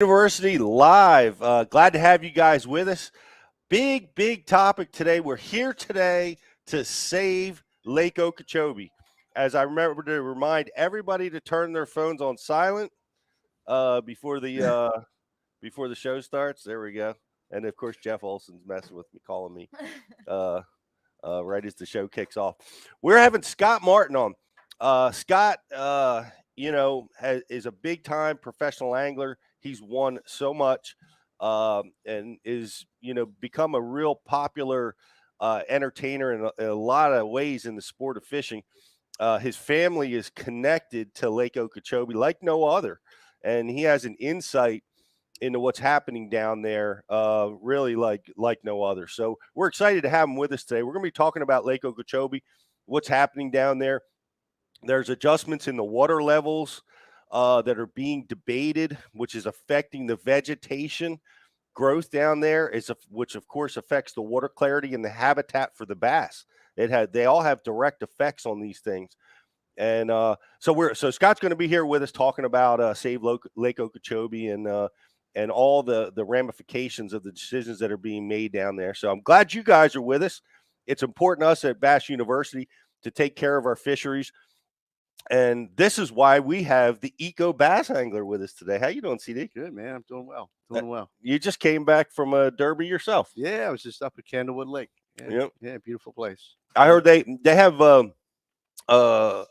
University live. Glad to have you guys with us. Big topic today. We're here today to save Lake Okeechobee. As I remember to remind everybody to turn their phones on silent before the show starts. There we go. And of course, Jeff Olson's messing with me, calling me uh, right as the show kicks off. We're having Scott Martin on. Scott, is a big time professional angler. He's won so much and is, become a real popular entertainer in a lot of ways in the sport of fishing. His family is connected to Lake Okeechobee like no other. And he has an insight into what's happening down there, really like no other. So we're excited to have him with us today. We're going to be talking about Lake Okeechobee, what's happening down there. There's adjustments in the water levels that are being debated, which is affecting the vegetation growth down there, which of course affects the water clarity and the habitat for the bass. They all have direct effects on these things. And so Scott's going to be here with us talking about Save Lake Okeechobee and all the ramifications of the decisions that are being made down there. So I'm glad you guys are with us. It's important to us at Bass University to take care of our fisheries. And this is why we have the Eco Bass Angler with us today. How you doing, CD? Good, man. I'm doing well. Doing well. You just came back from a derby yourself. Yeah, I was just up at Candlewood Lake. Yep. Yeah, beautiful place. I heard they have a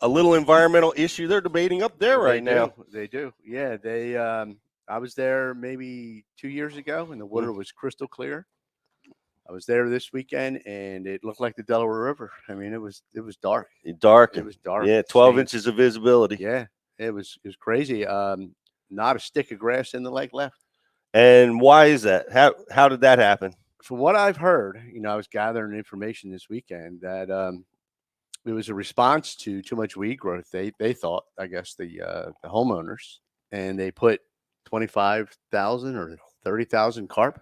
little environmental issue they're debating up there right now. They do. Yeah, they. I was there maybe 2 years ago, and the water was crystal clear. I was there this weekend, and it looked like the Delaware River. I mean, it was dark. Dark. It was dark. Yeah, 12 inches of visibility. Yeah, it was crazy. Not a stick of grass in the lake left. And why is that? How did that happen? From what I've heard, I was gathering information this weekend that it was a response to too much weed growth. They thought, I guess, the homeowners, and they put 25,000 or 30,000 carp.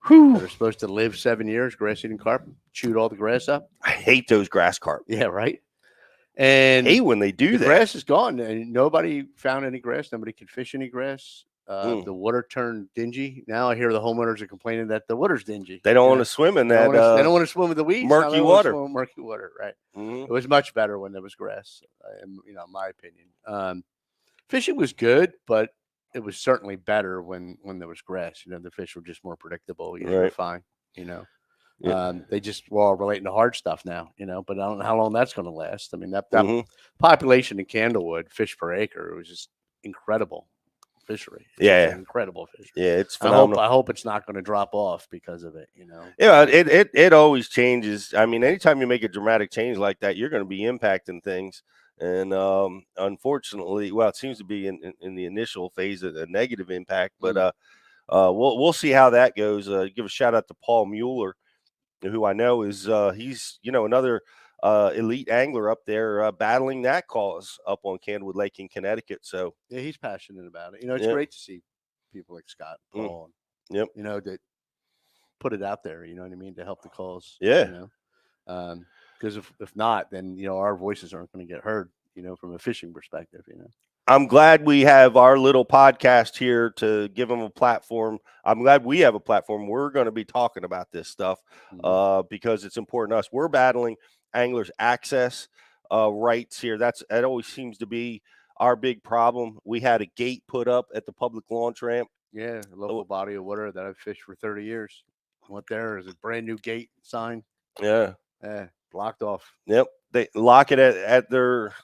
They're supposed to live 7 years, grass-eating carp, chewed all the grass up. I hate those grass carp. Yeah, right. And hate when they do that. Grass is gone, and nobody found any grass. Nobody could fish any grass. The water turned dingy. Now I hear the homeowners are complaining that the water's dingy. They don't want to swim in that. They don't want to swim with the weeds. Murky water. Murky water, right? It was much better when there was grass, in my opinion. Fishing was good, but it was certainly better when there was grass. The fish were just more predictable. Right. Fine. Yeah. They just all relating to hard stuff now. But I don't know how long that's going to last. I mean, that population in Candlewood, fish per acre, it was just incredible. Fishery. Yeah. Incredible fishery. Yeah, it's phenomenal. I hope it's not going to drop off because of it, Yeah, it always changes. I mean, anytime you make a dramatic change like that, you're going to be impacting things. And unfortunately, well, it seems to be in the initial phase a negative impact, but we'll see how that goes. Give a shout out to Paul Mueller, who I know is he's another elite angler up there battling that cause up on Candlewood Lake in Connecticut. So yeah, he's passionate about it. It's great to see people like Scott, Paul, that put it out there. You know what I mean, to help the cause. Yeah. Because if not, then our voices aren't going to get heard. From a fishing perspective. I'm glad we have our little podcast here to give them a platform. I'm glad we have a platform. We're going to be talking about this stuff because it's important to us. We're battling anglers' access rights here. That always seems to be our big problem. We had a gate put up at the public launch ramp. Yeah, a local body of water that I've fished for 30 years. I went there. There's a brand new gate sign. Yeah. Blocked off. Yep. They lock it at their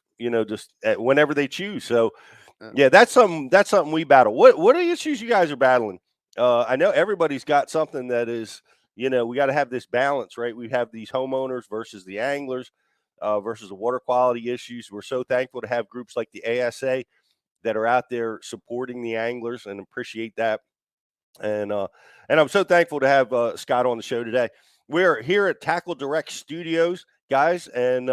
just whenever they choose. So, yeah, that's something we battle. What are the issues you guys are battling? I know everybody's got something that is, we got to have this balance, right? We have these homeowners versus the anglers versus the water quality issues. We're so thankful to have groups like the ASA that are out there supporting the anglers and appreciate that. And I'm so thankful to have Scott on the show today. We're here at Tackle Direct Studios, guys, and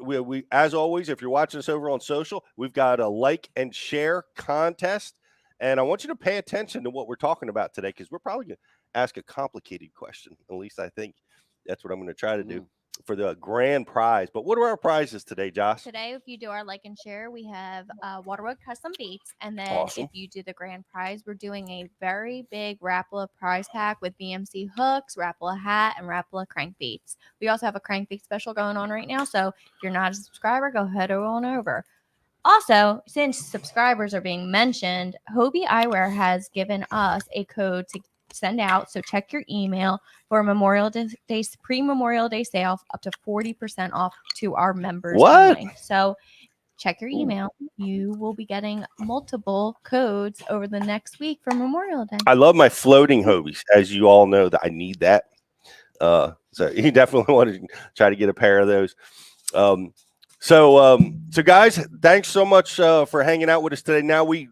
we as always, if you're watching us over on social, we've got a like and share contest, and I want you to pay attention to what we're talking about today because we're probably going to ask a complicated question. At least I think that's what I'm going to try to do. for the grand prize. But what are our prizes today, Josh? Today, if you do our like and share, we have Waterwood custom baits, and then Awesome. if you do the grand prize, we're doing a very big Rapala prize pack with BMC hooks, Rapala hat, and Rapala crankbaits. We also have a crankbait special going on right now, so if you're not a subscriber, go head on over. Also, since subscribers are being mentioned, Hobie Eyewear has given us a code to send out. So check your email for Memorial Day pre-Memorial Day sale up to 40% off to our members What? only. So check your email. You will be getting multiple codes over the next week for Memorial Day. I love my floating Hobies. As you all know, that I need that. So you definitely want to try to get a pair of those. So guys, thanks so much for hanging out with us today. Now we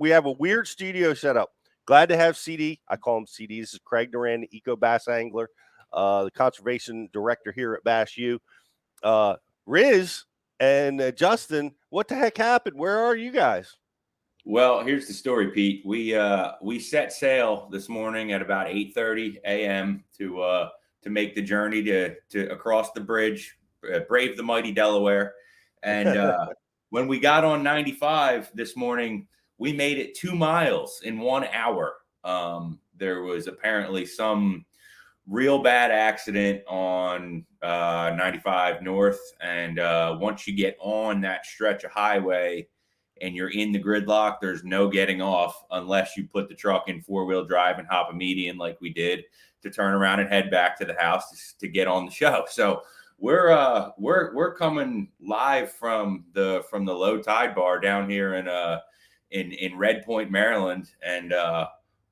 have a weird studio set up. Glad to have CD. I call him CD. This is Craig Duran, the Eco Bass Angler, the conservation director here at Bass U. Riz and Justin, what the heck happened? Where are you guys? Well, here's the story, Pete. We set sail this morning at about 8:30 a.m. to make the journey to across the bridge, brave the mighty Delaware. And when we got on 95 this morning, we made it 2 miles in 1 hour. There was apparently some real bad accident on 95 North. And once you get on that stretch of highway and you're in the gridlock, there's no getting off unless you put the truck in 4-wheel drive and hop a median like we did to turn around and head back to the house to get on the show. So we're coming live from the low tide bar down here in Red Point, Maryland, and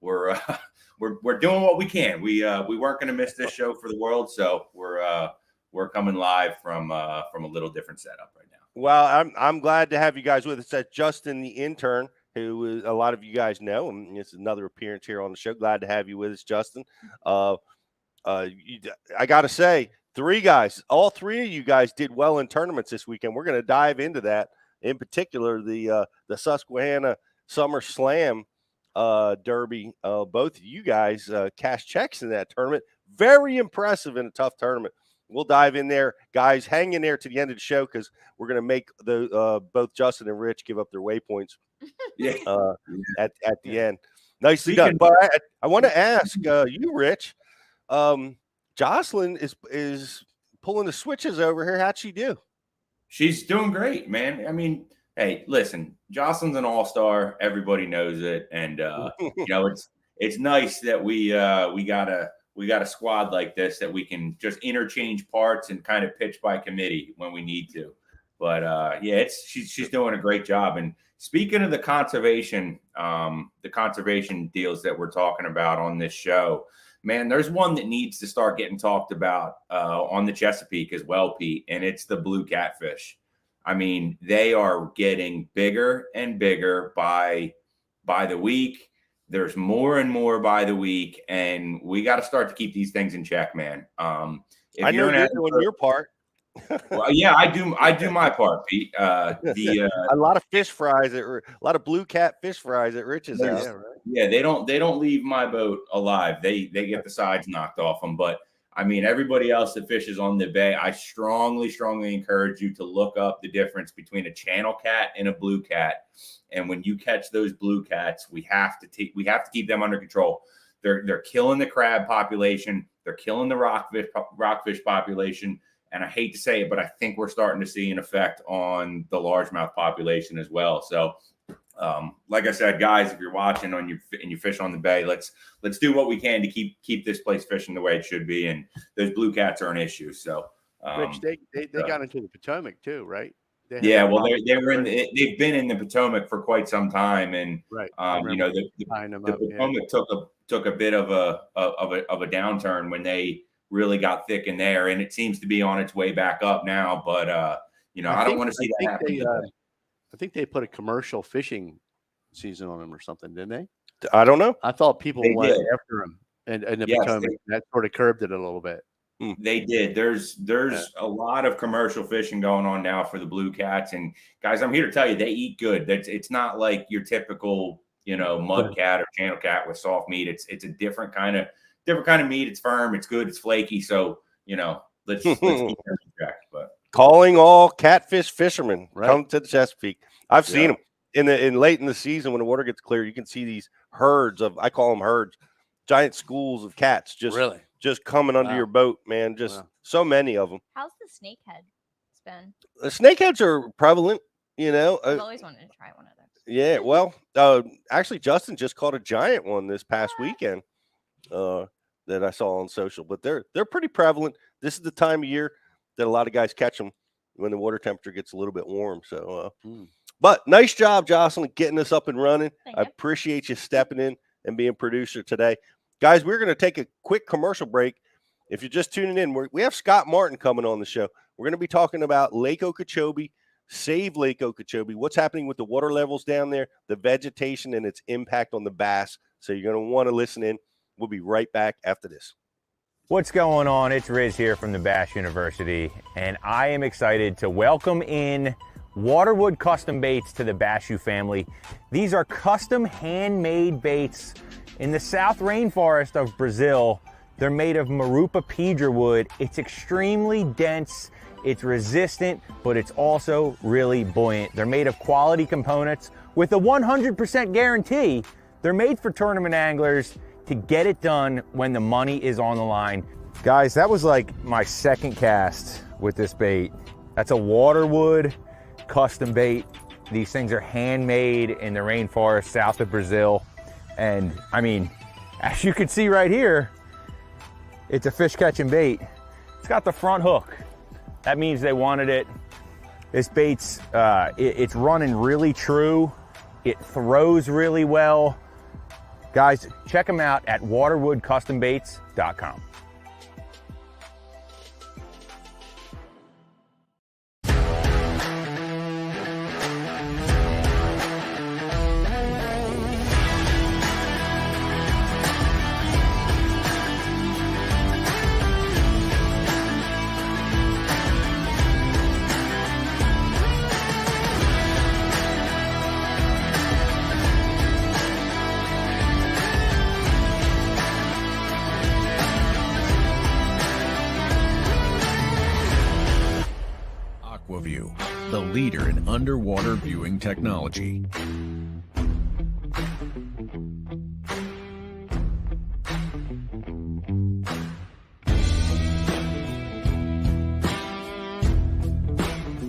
we're doing what we can. We weren't going to miss this show for the world, so we're coming live from a little different setup right now. Well, I'm glad to have you guys with us. That's Justin, the intern, who a lot of you guys know, and it's another appearance here on the show. Glad to have you with us, Justin. I got to say, 3 guys, all 3 of you guys did well in tournaments this weekend. We're going to dive into that. In particular, the Susquehanna Summer Slam Derby. Both of you guys cashed checks in that tournament. Very impressive in a tough tournament. We'll dive in there, guys. Hang in there to the end of the show because we're going to make both Justin and Rich give up their waypoints at the end. Nicely done. But I want to ask you, Rich. Jocelyn is pulling the switches over here. How'd she do? She's doing great, man. I mean, hey, listen, Jocelyn's an all-star. Everybody knows it, and it's nice that we got a squad like this that we can just interchange parts and kind of pitch by committee when we need to. But she's doing a great job. And speaking of the conservation deals that we're talking about on this show, man, there's one that needs to start getting talked about on the Chesapeake as well, Pete, and it's the blue catfish. I mean, they are getting bigger and bigger by the week. There's more and more by the week, and we got to start to keep these things in check, man. I know you're doing your part. Well, yeah, I do my part, Pete. A lot of fish fries a lot of blue cat fish fries at Rich's house. Yeah, they don't leave my boat alive. They get the sides knocked off them. But I mean, everybody else that fishes on the bay, I strongly encourage you to look up the difference between a channel cat and a blue cat. And when you catch those blue cats, we have to keep them under control. They're killing the crab population. They're killing the rockfish population. And I hate to say it, but I think we're starting to see an effect on the largemouth population as well. So, like I said, guys, if you're watching and you fish on the bay, let's do what we can to keep this place fishing the way it should be. And those blue cats are an issue. So, Rich, they got into the Potomac too, right? They've been in the Potomac for quite some time, and right. The Potomac took a bit of a downturn when they really got thick in there, and it seems to be on its way back up now. But I don't want to see that happen. I think they put a commercial fishing season on them or something, didn't they? I don't know. I thought people went after them, and the Potomac that sort of curbed it a little bit. They did. There's a lot of commercial fishing going on now for the blue cats, and guys, I'm here to tell you they eat good. It's not like your typical mud cat or channel cat with soft meat. It's a different kind of meat. It's firm. It's good. It's flaky. So let's keep them in check. But calling all catfish fishermen, Right. come to the Chesapeake. I've seen Yeah. them in late in the season when the water gets clear. You can see these herds of, I call them herds, giant schools of cats just coming under Wow. your boat, man. Just Wow. so many of them. How's the snakehead been? The snakeheads are prevalent, you know. I've always wanted to try one of those. Yeah, well, actually, Justin just caught a giant one this past weekend that I saw on social. But they're pretty prevalent. This is the time of year that a lot of guys catch them when the water temperature gets a little bit warm. So, but nice job, Jocelyn, getting us up and running. Thank I you. appreciate you stepping in and being producer today, guys. We're going to take a quick commercial break. If you're just tuning in, we have Scott Martin coming on the show. We're going to be talking about Lake Okeechobee. Save Lake Okeechobee, what's happening with the water levels down there, the vegetation, and its impact on the bass. So you're going to want to listen in. We'll be right back after this. What's going on? It's Riz here from the Bass University, and I am excited to welcome in Waterwood Custom Baits to the Bass U family. These are custom handmade baits in the South Rainforest of Brazil. They're made of Marupa pedra wood. It's extremely dense. It's resistant, but it's also really buoyant. They're made of quality components with a 100% guarantee. They're made for tournament anglers to get it done when the money is on the line. Guys, that was like my second cast with this bait. That's a Waterwood custom bait. These things are handmade in the rainforest south of Brazil. And I mean, as you can see right here, it's a fish catching bait. It's got the front hook. That means they wanted it. This bait's, it's running really true. It throws really well. Guys, check them out at waterwoodcustombaits.com. Aquaview, the leader in underwater viewing technology.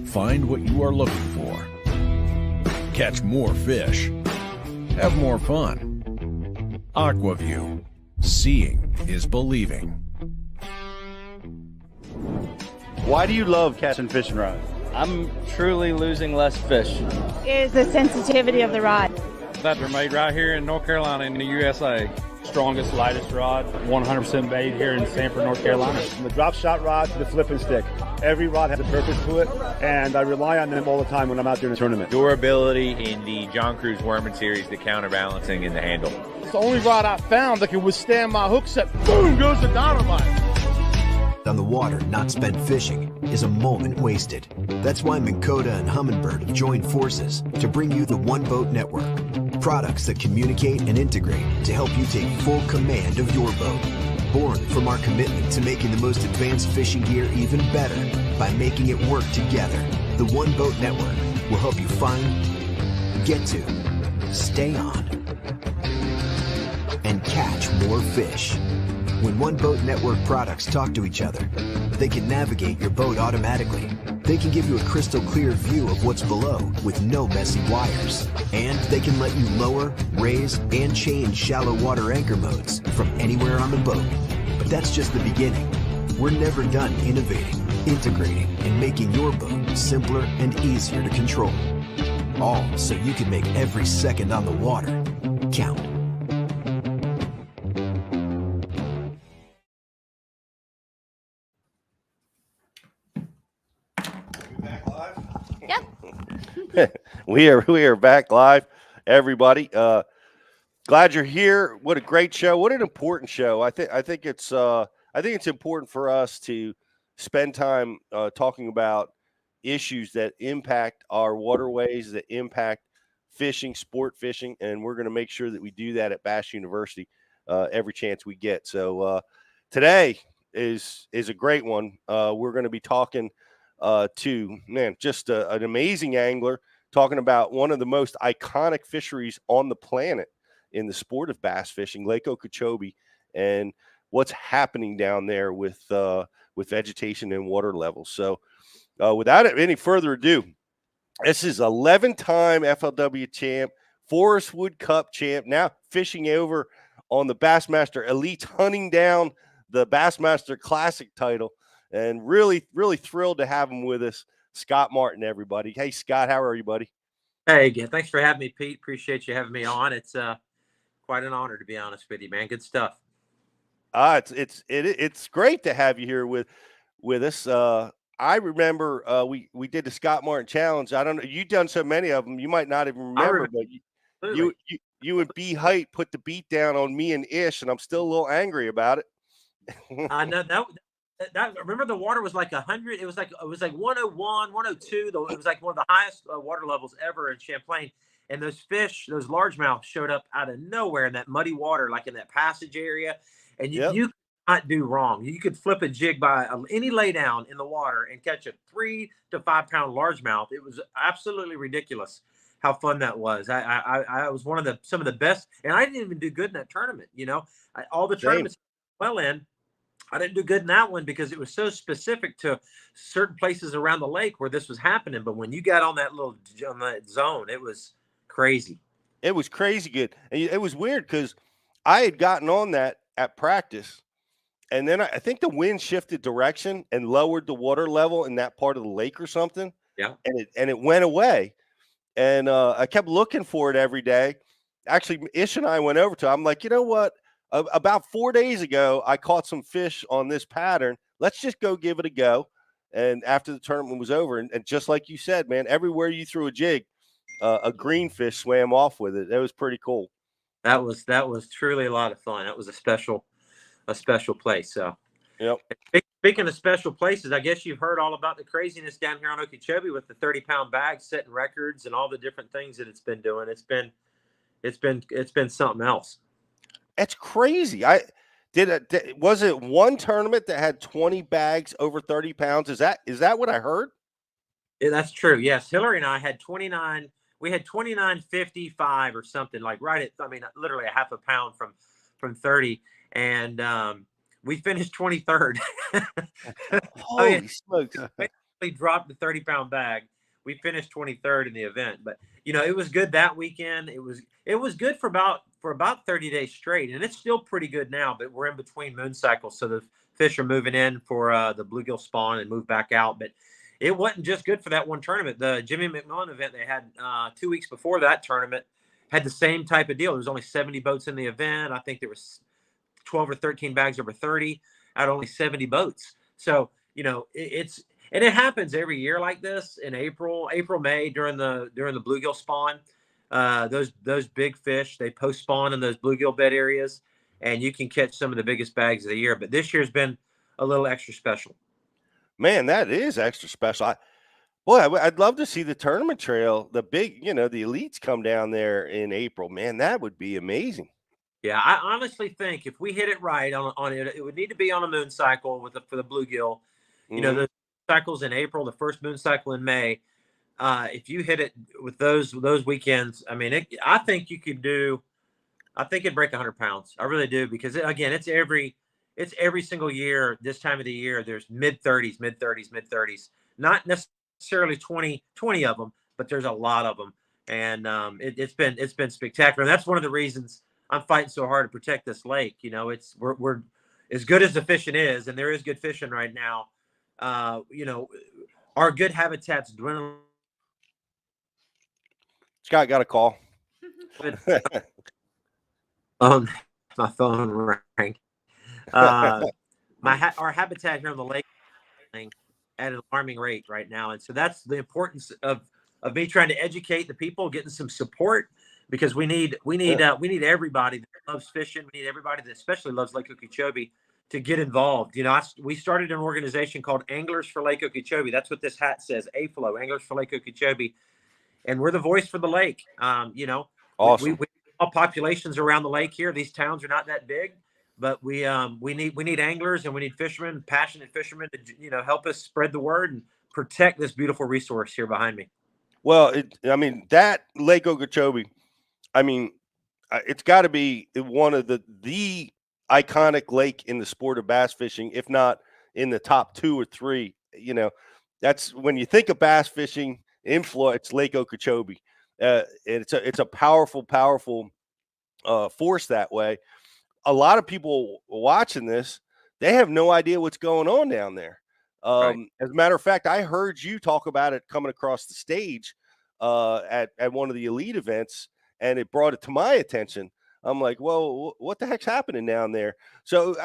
Find what you are looking for. Catch more fish. Have more fun. Aquaview. Seeing is believing. Why do you love Casting fishing rod. I'm truly losing less fish. Is the sensitivity of the rod. That they're made right here in North Carolina in the USA. Strongest, lightest rod, 100% made here in Sanford, North Carolina. From the drop shot rod to the flipping stick. Every rod has a purpose to it, and I rely on them all the time when I'm out there in a tournament. Durability in the John Cruz Worming series, the counterbalancing in the handle. It's the only rod I found that can withstand my hook set. Boom goes the dynamite. On the water, not spent fishing is a moment wasted. That's why Minn Kota and Humminbird have joined forces to bring you the One Boat Network. Products that communicate and integrate to help you take full command of your boat. Born from our commitment to making the most advanced fishing gear even better by making it work together. The One Boat Network will help you find, get to, stay on, and catch more fish. When One Boat Network products talk to each other, they can navigate your boat automatically. They can give you a crystal clear view of what's below with no messy wires. And they can let you lower, raise, and change shallow water anchor modes from anywhere on the boat. But that's just the beginning. We're never done innovating, integrating, and making your boat simpler and easier to control. All so you can make every second on the water count. We are back live, everybody. Glad you're here. What a great show! What an important show. I think it's important for us to spend time talking about issues that impact our waterways, that impact fishing, sport fishing, and we're going to make sure that we do that at Bass University every chance we get. So today is a great one. We're going to be talking to, man, just an amazing angler, talking about one of the most iconic fisheries on the planet in the sport of bass fishing, Lake Okeechobee, and what's happening down there with vegetation and water levels. So without any further ado, this is 11-time FLW champ, Forest Wood Cup champ, now fishing over on the Bassmaster Elite, hunting down the Bassmaster Classic title, and really, really thrilled to have him with us. Scott Martin, everybody. Hey, Scott, how are you, buddy? Hey, again, thanks for having me, Pete. Appreciate you having me on. It's quite an honor, to be honest with you, man. Good stuff. It's great to have you here with us. I remember we did the Scott Martin Challenge. I don't know, you've done so many of them, you might not even remember, but you and B Height put the beat down on me and Ish, and I'm still a little angry about it. I know that. Remember, the water was like 100. It was like 101, 102. It was like one of the highest water levels ever in Champlain. And those fish, those largemouth, showed up out of nowhere in that muddy water, like in that passage area. And you could not do wrong. You could flip a jig by any lay down in the water and catch a 3 to 5 pound largemouth. It was absolutely ridiculous how fun that was. I was one of some of the best, and I didn't even do good in that tournament. You know, all the tournaments well in, I didn't do good in that one because it was so specific to certain places around the lake where this was happening. But when you got on that zone, it was crazy. It was crazy good. And it was weird because I had gotten on that at practice, and then I think the wind shifted direction and lowered the water level in that part of the lake or something. Yeah. And it went away. And I kept looking for it every day. Actually, Ish and I went over to it. I'm like, you know what? About 4 days ago, I caught some fish on this pattern. Let's just go give it a go. And after the tournament was over, and just like you said, man, everywhere you threw a jig, a green fish swam off with it. It was pretty cool. That was truly a lot of fun. That was a special place. So, yep. Speaking of special places, I guess you've heard all about the craziness down here on Okeechobee with the 30-pound bag setting records and all the different things that it's been doing. It's been something else. That's crazy. Was it one tournament that had 20 bags over 30 pounds? Is that what I heard? Yeah, that's true. Yes. Hillary and I had 29. We had 29.55 or something, like literally a half a pound from 30. And we finished 23rd. Holy smokes. We dropped the 30-pound bag. We finished 23rd in the event, but it was good that weekend. It was good for about 30 days straight, and it's still pretty good now, but we're in between moon cycles. So the fish are moving in for the bluegill spawn and move back out. But it wasn't just good for that one tournament. The Jimmy McMillan event they had 2 weeks before that tournament had the same type of deal. There was only 70 boats in the event. I think there was 12 or 13 bags over 30 out of only 70 boats. So, it happens every year like this in April, May during the bluegill spawn. Those big fish, they post spawn in those bluegill bed areas, and you can catch some of the biggest bags of the year. But this year's been a little extra special. Man, that is extra special. I'd love to see the tournament trail, the big, the elites come down there in April. Man, that would be amazing. Yeah, I honestly think if we hit it right on it, it would need to be on a moon cycle for the bluegill. Mm-hmm. The cycles in April, the first moon cycle in May. If you hit it with those weekends, I think you could do. I think it'd break 100 pounds. I really do, because again, it's every single year this time of the year. There's mid 30s. Not necessarily 20 of them, but there's a lot of them, and it's been spectacular. And that's one of the reasons I'm fighting so hard to protect this lake. We're as good as the fishing is, and there is good fishing right now. Our good habitat's dwindling. Scott got a call. My phone rang. Our habitat here on the lake at an alarming rate right now, and so that's the importance of me trying to educate the people, getting some support, because we need everybody that loves fishing. We need everybody that especially loves Lake Okeechobee to get involved. We started an organization called Anglers for Lake Okeechobee. That's what this hat says, AFLO, Anglers for Lake Okeechobee. And we're the voice for the lake. Awesome. We all populations around the lake here. These towns are not that big. but we need anglers and we need fishermen, passionate fishermen to help us spread the word and protect this beautiful resource here behind me. Well, that Lake Okeechobee, it's got to be one of the iconic lake in the sport of bass fishing, if not in the top 2 or 3. That's when you think of bass fishing influence, Lake Okeechobee. It's a powerful force that way. A lot of people watching this, they have no idea what's going on down there. Right. As a matter of fact, I heard you talk about it coming across the stage at one of the Elite events, and it brought it to my attention. I'm like, well, what the heck's happening down there? So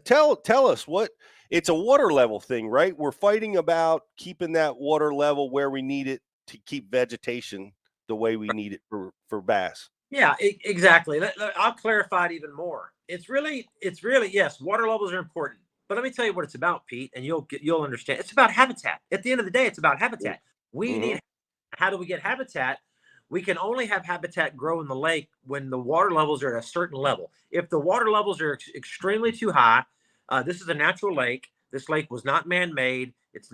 tell us what. It's a water level thing, right? We're fighting about keeping that water level where we need it to keep vegetation the way we need it for bass. Yeah, exactly. I'll clarify it even more. It's really, yes, water levels are important. But let me tell you what it's about, Pete, and you'll understand. It's about habitat. At the end of the day, it's about habitat. We need. How do we get habitat? We can only have habitat grow in the lake when the water levels are at a certain level. If the water levels are extremely too high, this is a natural lake. This lake was not man-made. It's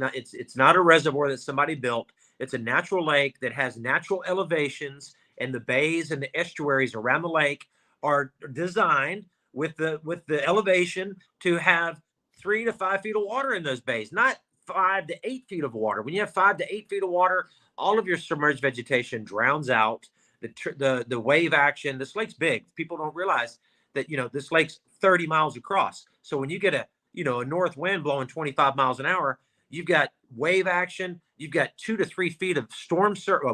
not a reservoir that somebody built. It's a natural lake that has natural elevations, and the bays and the estuaries around the lake are designed with the elevation to have 3 to 5 feet of water in those bays, not 5 to 8 feet of water. When you have 5 to 8 feet of water, all of your submerged vegetation drowns out the wave action. This lake's big. People don't realize that, this lake's 30 miles across. So when you get a north wind blowing 25 miles an hour, you've got wave action. You've got 2 to 3 feet of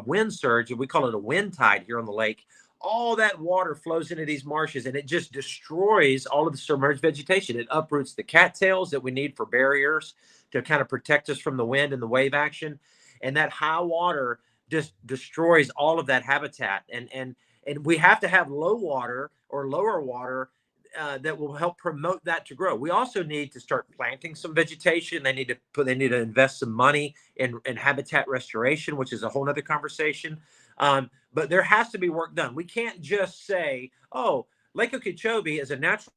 wind surge, and we call it a wind tide here on the lake. All that water flows into these marshes, and it just destroys all of the submerged vegetation. It uproots the cattails that we need for barriers to kind of protect us from the wind and the wave action. And that high water just destroys all of that habitat. And we have to have low water or lower water that will help promote that to grow. We also need to start planting some vegetation. They need to invest some money in habitat restoration, which is a whole nother conversation. But there has to be work done. We can't just say, oh, Lake Okeechobee is a natural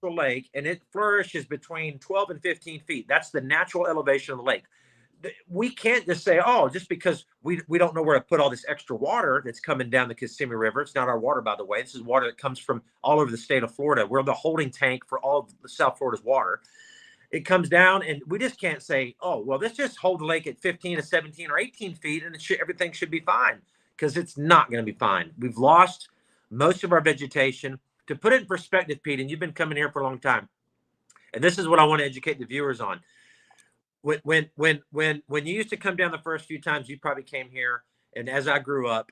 lake and it flourishes between 12 and 15 feet. That's the natural elevation of the lake. We can't just say, oh, just because we don't know where to put all this extra water that's coming down the Kissimmee River. It's not our water, by the way. This is water that comes from all over the state of Florida. We're the holding tank for all of the South Florida's water. It comes down, and we just can't say, oh, well, let's just hold the lake at 15 to 17 or 18 feet, and everything should be fine, because it's not going to be fine. We've lost most of our vegetation. To put it in perspective, Pete, and you've been coming here for a long time, and this is what I want to educate the viewers on. When you used to come down the first few times you probably came here, and as I grew up,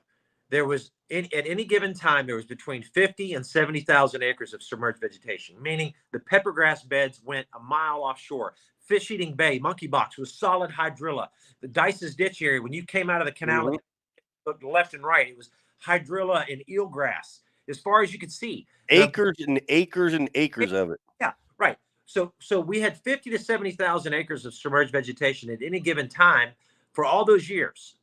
there was at any given time there was between 50 and 70,000 acres of submerged vegetation, meaning the peppergrass beds went a mile offshore. Fish Eating Bay, Monkey Box was solid hydrilla. The Dice's Ditch area, when you came out of the canal, looked left and right, it was hydrilla and eelgrass as far as you could see. Acres and acres and acres of it. Yeah, right. So we had 50 to 70,000 acres of submerged vegetation at any given time for all those years.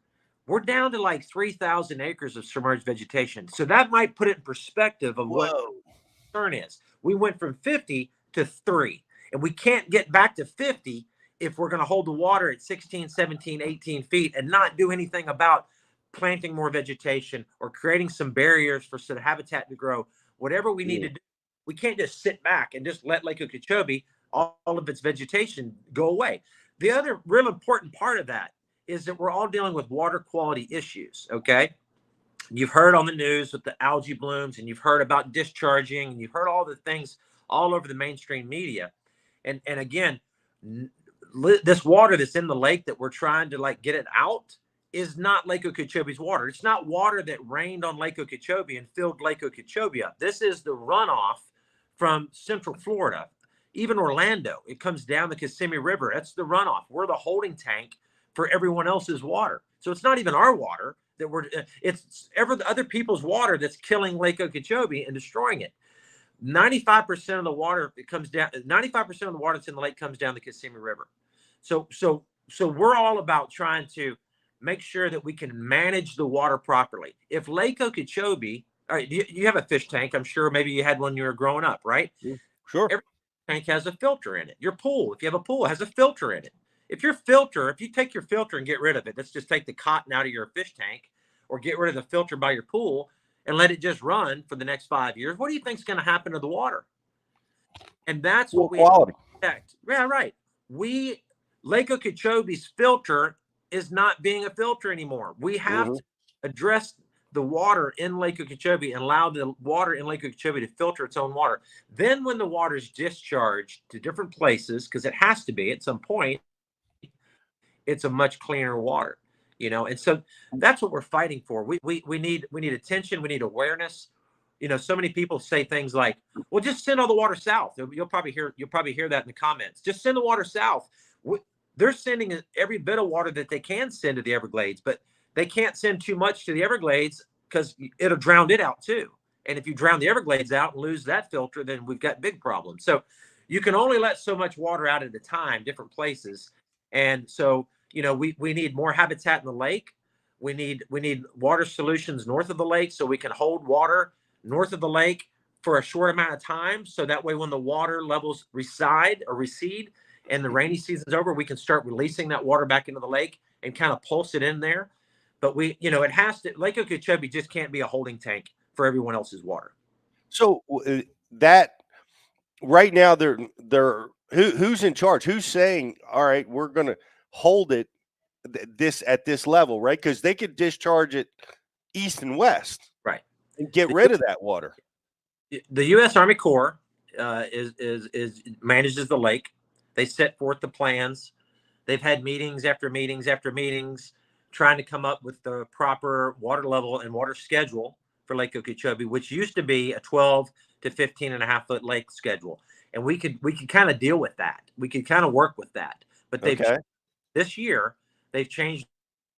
We're down to like 3,000 acres of submerged vegetation. So that might put it in perspective of what the concern is. We went from 50 to 3, and we can't get back to 50 if we're going to hold the water at 16, 17, 18 feet and not do anything about planting more vegetation or creating some barriers for the habitat to grow. Whatever we need to do. We can't just sit back and just let Lake Okeechobee, all of its vegetation, go away. The other real important part of that is that we're all dealing with water quality issues, okay? You've heard on the news with the algae blooms, and you've heard about discharging, and you've heard all the things all over the mainstream media. And again, this water that's in the lake that we're trying to get it out is not Lake Okeechobee's water. It's not water that rained on Lake Okeechobee and filled Lake Okeechobee up. This is the runoff from Central Florida, even Orlando. It comes down the Kissimmee River. That's the runoff. We're the holding tank for everyone else's water. So it's not even our water that it's other people's water that's killing Lake Okeechobee and destroying it. 95% of the water that comes down, 95% of the water that's in the lake comes down the Kissimmee River. So we're all about trying to make sure that we can manage the water properly. If Lake Okeechobee, All right, you have a fish tank. I'm sure maybe you had one when you were growing up, right? Sure. Every tank has a filter in it. Your pool, if you have a pool, has a filter in it. If you take your filter and get rid of it, let's just take the cotton out of your fish tank or get rid of the filter by your pool and let it just run for the next 5 years. What do you think is going to happen to the water? And that's what we expect. Yeah, right. Lake Okeechobee's filter is not being a filter anymore. We have to address the water in Lake Okeechobee and allow the water in Lake Okeechobee to filter its own water. Then when the water is discharged to different places, because it has to be at some point, it's a much cleaner water, and so that's what we're fighting for. We need attention, we need awareness. So many people say things like, well, just send all the water south. You'll probably hear that in the comments. Just send the water south. They're sending every bit of water that they can send to the Everglades, but they can't send too much to the Everglades because it'll drown it out too. And if you drown the Everglades out and lose that filter, then we've got big problems. So you can only let so much water out at a time, different places. And so, we need more habitat in the lake. We need water solutions north of the lake so we can hold water north of the lake for a short amount of time. So that way, when the water levels recede and the rainy season's over, we can start releasing that water back into the lake and kind of pulse it in there. But it has to, Lake Okeechobee just can't be a holding tank for everyone else's water. So that right now who's in charge? Who's saying, all right, we're going to hold it at this level, right? Because they could discharge it east and west, right, and get rid of that water. The U.S. Army Corps manages the lake. They set forth the plans. They've had meetings after meetings after meetings, trying to come up with the proper water level and water schedule for Lake Okeechobee, which used to be a 12 to 15.5 foot lake schedule. And we could kind of deal with that. We could kind of work with that. But this year, they've changed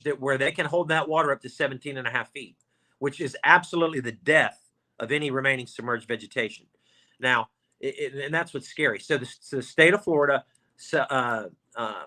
it where they can hold that water up to 17.5 feet, which is absolutely the death of any remaining submerged vegetation. Now, and that's what's scary. So the state of Florida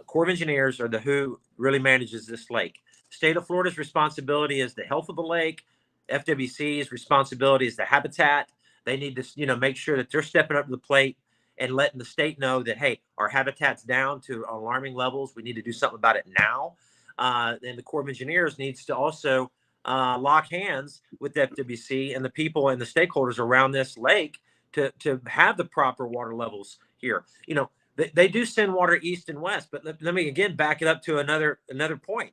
Corps of Engineers are who really manages this lake. State of Florida's responsibility is the health of the lake. FWC's responsibility is the habitat. They need to, make sure that they're stepping up to the plate and letting the state know that, hey, our habitat's down to alarming levels. We need to do something about it now. And the Corps of Engineers needs to also lock hands with FWC and the people and the stakeholders around this lake to have the proper water levels here. They do send water east and west, but let me again back it up to another point.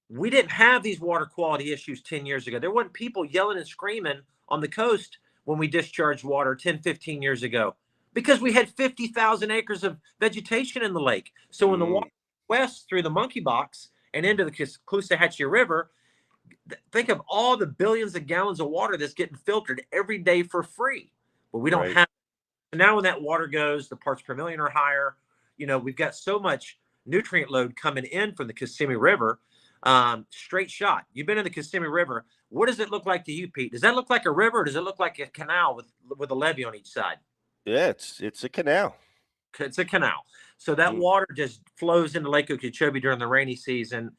We didn't have these water quality issues 10 years ago. There weren't people yelling and screaming on the coast when we discharged water 10, 15 years ago, because we had 50,000 acres of vegetation in the lake. So when the water west through the Monkey Box and into the Caloosahatchee River, think of all the billions of gallons of water that's getting filtered every day for free. But we don't have. Now when that water goes, the parts per million are higher. We've got so much nutrient load coming in from the Kissimmee River. Straight shot. You've been in the Kissimmee River. What does it look like to you, Pete? Does that look like a river, or does it look like a canal with a levee on each side? Yeah, it's a canal. It's a canal. So that water just flows into Lake Okeechobee during the rainy season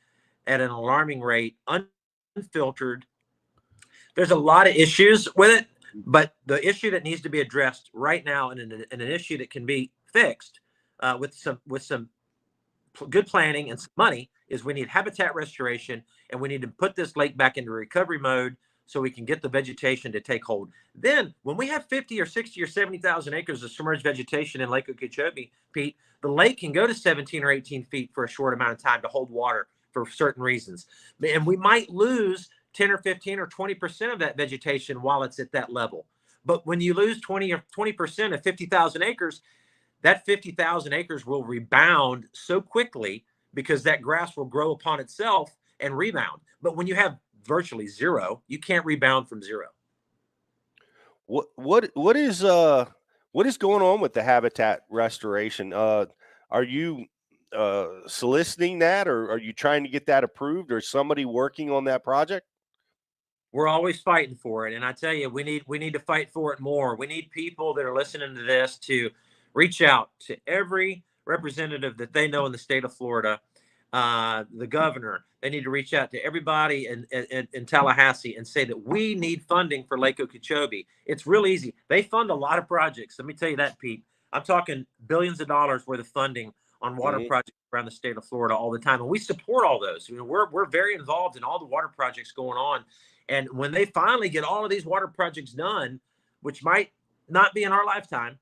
at an alarming rate, unfiltered. There's a lot of issues with it, but the issue that needs to be addressed right now, and an issue that can be fixed with some good planning and some money, is we need habitat restoration, and we need to put this lake back into recovery mode so we can get the vegetation to take hold. Then when we have 50 or 60 or 70,000 acres of submerged vegetation in Lake Okeechobee, Pete, the lake can go to 17 or 18 feet for a short amount of time to hold water for certain reasons. And we might lose 10 or 15 or 20% of that vegetation while it's at that level. But when you lose 20% of 50,000 acres, that 50,000 acres will rebound so quickly because that grass will grow upon itself and rebound. But when you have virtually zero, you can't rebound from zero. What is going on with the habitat restoration? Are you soliciting that, or are you trying to get that approved, or is somebody working on that project? We're always fighting for it, and I tell you, we need to fight for it more. We need people that are listening to this to reach out to every representative that they know in the state of Florida, the governor. They need to reach out to everybody in Tallahassee and say that we need funding for Lake Okeechobee. It's real easy. They fund a lot of projects. Let me tell you that, Pete. I'm talking billions of dollars worth of funding on water projects around the state of Florida all the time, and we support all those. You know, we're very involved in all the water projects going on. And when they finally get all of these water projects done, which might not be in our lifetime,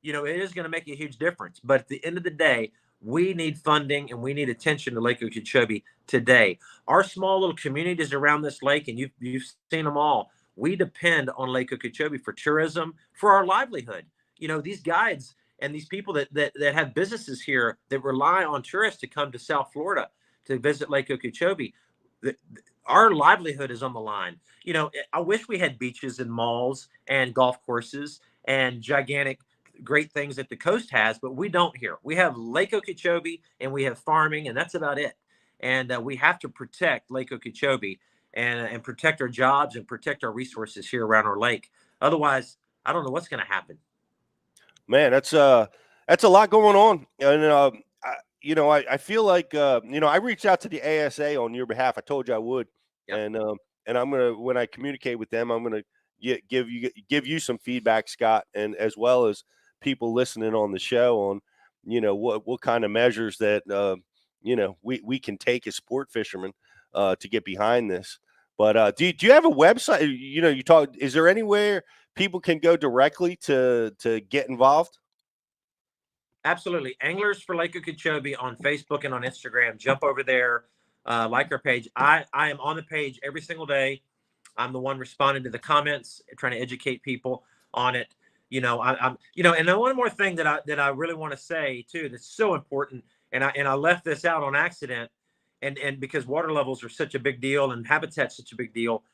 you know, it is going to make a huge difference. But at the end of the day, we need funding and we need attention to Lake Okeechobee today. Our small little communities around this lake, and you've seen them all, we depend on Lake Okeechobee for tourism, for our livelihood. You know, these guides and these people that have businesses here that rely on tourists to come to South Florida to visit Lake Okeechobee, our livelihood is on the line. You know, I wish we had beaches and malls and golf courses and gigantic great things that the coast has, but we don't here. We have Lake Okeechobee and we have farming, and that's about it. And we have to protect Lake Okeechobee and protect our jobs and protect our resources here around our lake. Otherwise, I don't know what's going to happen. Man, that's a lot going on. And you know, I feel like you know, I reached out to the ASA on your behalf. I told you I would. Yep. And I'm gonna, when I communicate with them, I'm gonna give you some feedback, Scott, and as well as people listening on the show on, you know, what kind of measures that you know, we can take as sport fishermen to get behind this. But do you have a website? You know, is there anywhere people can go directly to get involved? Absolutely. Anglers for Lake Okeechobee on Facebook and on Instagram. Jump over there, like our page. I am on the page every single day. I'm the one responding to the comments, trying to educate people on it. You know, I'm you know, and then one more thing that I really want to say too, that's so important, and I left this out on accident, and because water levels are such a big deal and habitat's such a big deal,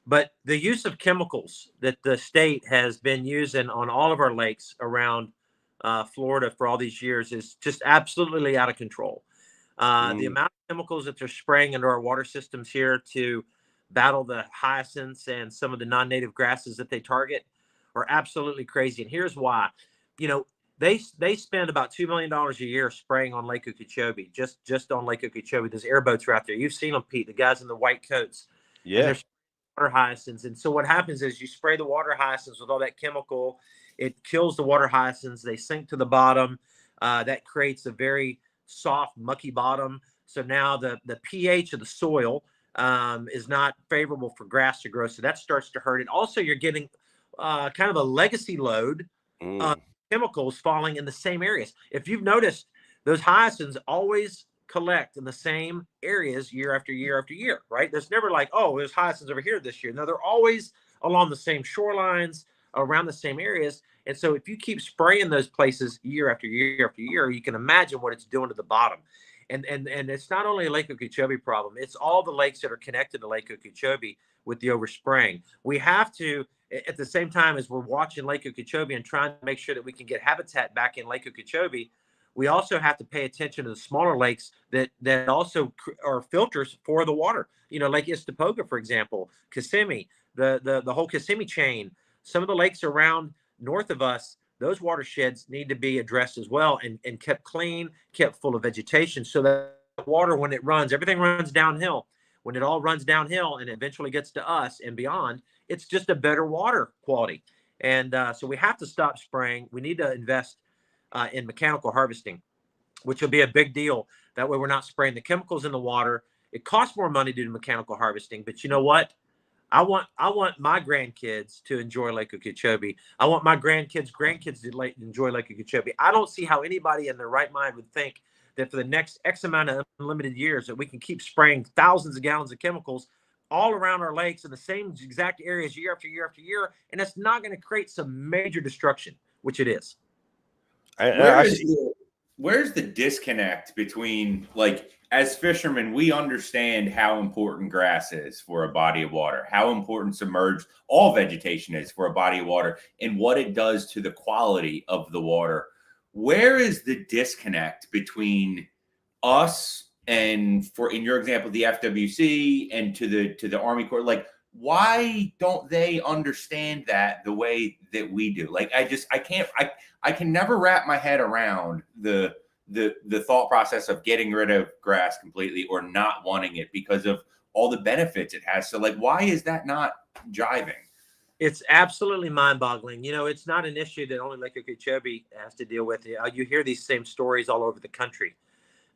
but the use of chemicals that the state has been using on all of our lakes around Florida for all these years is just absolutely out of control. The amount of chemicals that they're spraying into our water systems here to battle the hyacinths and some of the non-native grasses that they target are absolutely crazy. And here's why. You know, they spend about $2 million a year spraying on Lake Okeechobee, just on Lake Okeechobee. There's airboats are out there. You've seen them, Pete, the guys in the white coats. Yeah. And there's water hyacinths. And so what happens is you spray the water hyacinths with all that chemical. It kills the water hyacinths. They sink to the bottom. That creates a very soft, mucky bottom. So now the pH of the soil is not favorable for grass to grow. So that starts to hurt it. Also, you're getting kind of a legacy load of chemicals falling in the same areas. If you've noticed, those hyacinths always collect in the same areas year after year after year, right? There's never like, oh, there's hyacinths over here this year. No, they're always along the same shorelines, around the same areas. And so if you keep spraying those places year after year after year, you can imagine what it's doing to the bottom. And it's not only a Lake Okeechobee problem, it's all the lakes that are connected to Lake Okeechobee with the overspraying. We have to, at the same time as we're watching Lake Okeechobee and trying to make sure that we can get habitat back in Lake Okeechobee, we also have to pay attention to the smaller lakes that also are filters for the water. You know, Lake Istapoga, for example, Kissimmee, the whole Kissimmee chain. Some of the lakes around north of us, those watersheds need to be addressed as well and kept clean, kept full of vegetation, so that water, when it runs, everything runs downhill. When it all runs downhill and eventually gets to us and beyond, it's just a better water quality. And so we have to stop spraying. We need to invest in mechanical harvesting, which will be a big deal. That way we're not spraying the chemicals in the water. It costs more money to do mechanical harvesting, but you know what? I want my grandkids to enjoy Lake Okeechobee. I want my grandkids to enjoy Lake Okeechobee. I don't see how anybody in their right mind would think that for the next X amount of unlimited years that we can keep spraying thousands of gallons of chemicals all around our lakes in the same exact areas year after year after year, and it's not going to create some major destruction, which it is. Where's the disconnect between, like, as fishermen, we understand how important grass is for a body of water, how important submerged all vegetation is for a body of water, and what it does to the quality of the water. Where is the disconnect between us and, for in your example, the FWC and to the Army Corps? Like, why don't they understand that the way that we do? Like, I can never wrap my head around the the thought process of getting rid of grass completely or not wanting it because of all the benefits it has. So like, why is that not jiving? It's absolutely mind-boggling. It's not an issue that only Lake Okeechobee has to deal with. You hear these same stories all over the country.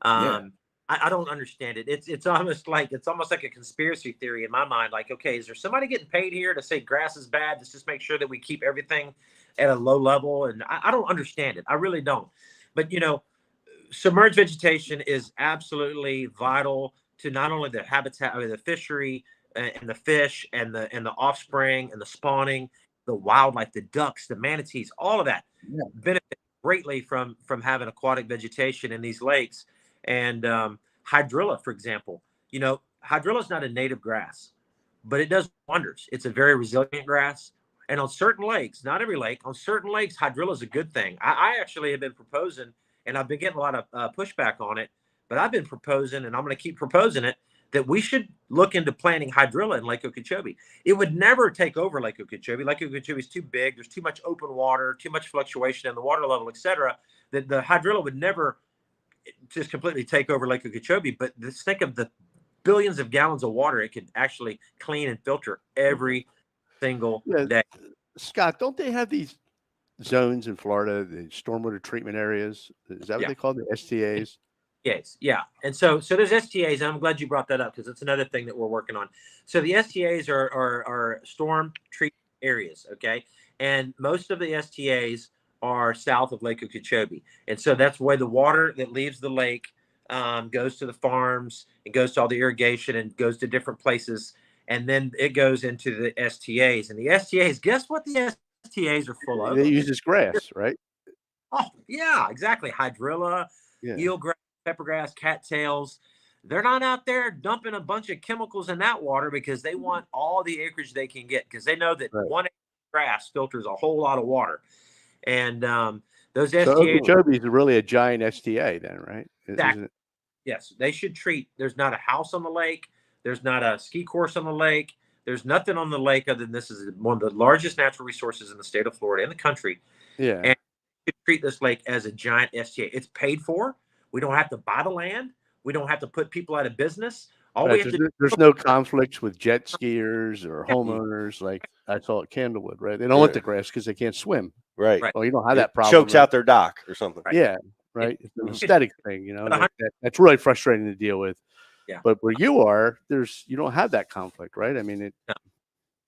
I don't understand it. It's almost like a conspiracy theory in my mind. Like, okay, is there somebody getting paid here to say grass is bad? Let's just make sure that we keep everything at a low level. And I don't understand it. I really don't. But submerged vegetation is absolutely vital to not only the habitat, the fishery, and the fish, and the offspring, and the spawning, the wildlife, the ducks, the manatees, all of that benefit greatly from having aquatic vegetation in these lakes. And hydrilla, for example, hydrilla is not a native grass, but it does wonders. It's a very resilient grass. And on certain lakes, not every lake, on certain lakes, hydrilla is a good thing. I actually have been proposing, and I've been getting a lot of pushback on it, but I've been proposing, and I'm going to keep proposing it, that we should look into planting hydrilla in Lake Okeechobee. It would never take over Lake Okeechobee. Lake Okeechobee is too big. There's too much open water, too much fluctuation in the water level, etc. That the hydrilla would never just completely take over Lake Okeechobee. But just think of the billions of gallons of water it could actually clean and filter every single day. Scott, don't they have these zones in Florida, the stormwater treatment areas? Is that what they call the STAs? Yes, yeah. And so there's STAs, and I'm glad you brought that up because it's another thing that we're working on. So the STAs are storm treatment areas, okay? And most of the STAs are south of Lake Okeechobee. And so that's where the water that leaves the lake goes to the farms, it goes to all the irrigation, and goes to different places. And then it goes into the STAs. And the STAs, guess what the STAs are full of? They use this grass, right? Oh, yeah, exactly. Hydrilla, eelgrass, peppergrass, cattails. They're not out there dumping a bunch of chemicals in that water because they want all the acreage they can get, because they know that one acre of grass filters a whole lot of water. And those STAs. So Okeechobee is really a giant STA then, right? Exactly. Yes, they should treat. There's not a house on the lake. There's not a ski course on the lake. There's nothing on the lake other than this is one of the largest natural resources in the state of Florida, in the country. Yeah. And you treat this lake as a giant STA. It's paid for. We don't have to buy the land. We don't have to put people out of business. There's no conflicts with jet skiers or homeowners like I saw at Candlewood, right? They don't want the grass because they can't swim. Right. Well, you don't have that problem. Chokes out their dock or something. Right? Yeah. Right. It's an aesthetic thing, that's really frustrating to deal with. Yeah. But where you are, you don't have that conflict, right? I mean,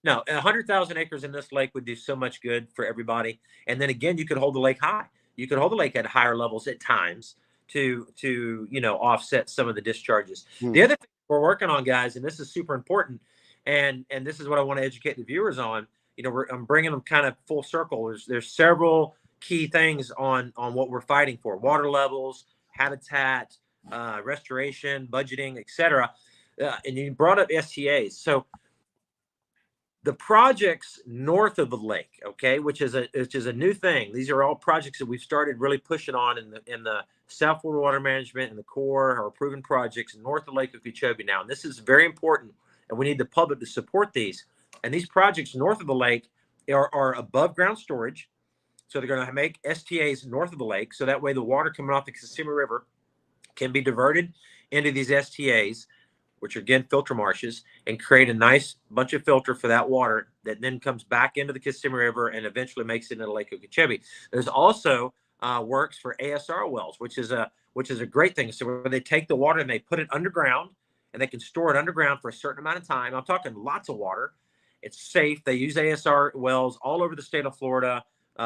No, 100,000 acres in this lake would do so much good for everybody. And then again, you could hold the lake high. You could hold the lake at higher levels at times to offset some of the discharges. The other thing we're working on, guys, and this is super important, and this is what I want to educate the viewers on. I'm bringing them kind of full circle. There's several key things on what we're fighting for: water levels, habitat, restoration, budgeting, etc. And you brought up STAs. So the projects north of the lake, okay, which is a new thing. These are all projects that we've started really pushing on in the South Florida Water Management and the Corps, are proven projects north of Lake Okeechobee now. And this is very important, and we need the public to support these. And these projects north of the lake are above ground storage. So they're going to make STAs north of the lake, so that way the water coming off the Kissimmee River can be diverted into these STAs, which are again filter marshes, and create a nice bunch of filter for that water that then comes back into the Kissimmee River and eventually makes it into Lake Okeechobee. There's also works for ASR wells, which is a great thing. So where they take the water and they put it underground, and they can store it underground for a certain amount of time. I'm talking lots of water. It's safe. They use ASR wells all over the state of Florida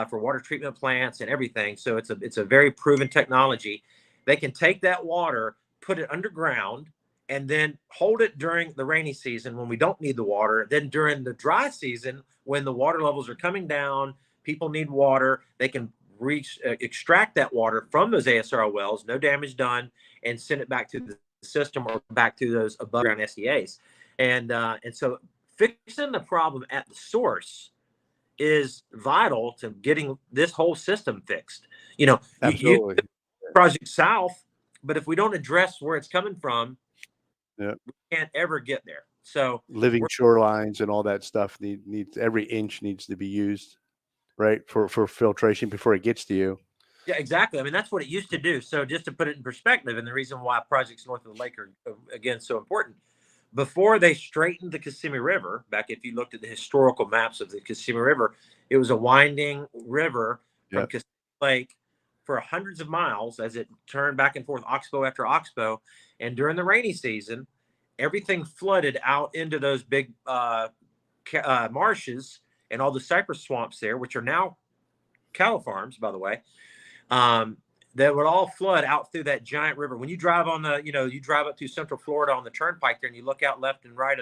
for water treatment plants and everything. So it's a very proven technology. They can take that water, put it underground, and then hold it during the rainy season when we don't need the water. Then during the dry season, when the water levels are coming down, people need water, they can extract that water from those ASR wells, no damage done, and send it back to the system or back to those above ground STAs. And so fixing the problem at the source is vital to getting this whole system fixed. You project south, but if we don't address where it's coming from, we can't ever get there. So living shorelines and all that stuff needs every inch needs to be used, right, for filtration before it gets to you. Yeah, exactly. I mean, that's what it used to do. So just to put it in perspective, and the reason why projects north of the lake are, again, so important, before they straightened the Kissimmee River, back if you looked at the historical maps of the Kissimmee River, it was a winding river from Kissimmee Lake for hundreds of miles as it turned back and forth, oxbow after oxbow. And during the rainy season, everything flooded out into those big marshes and all the cypress swamps there, which are now cattle farms, by the way. That would all flood out through that giant river. When you drive on the, you drive up through Central Florida on the turnpike there, and you look out left and right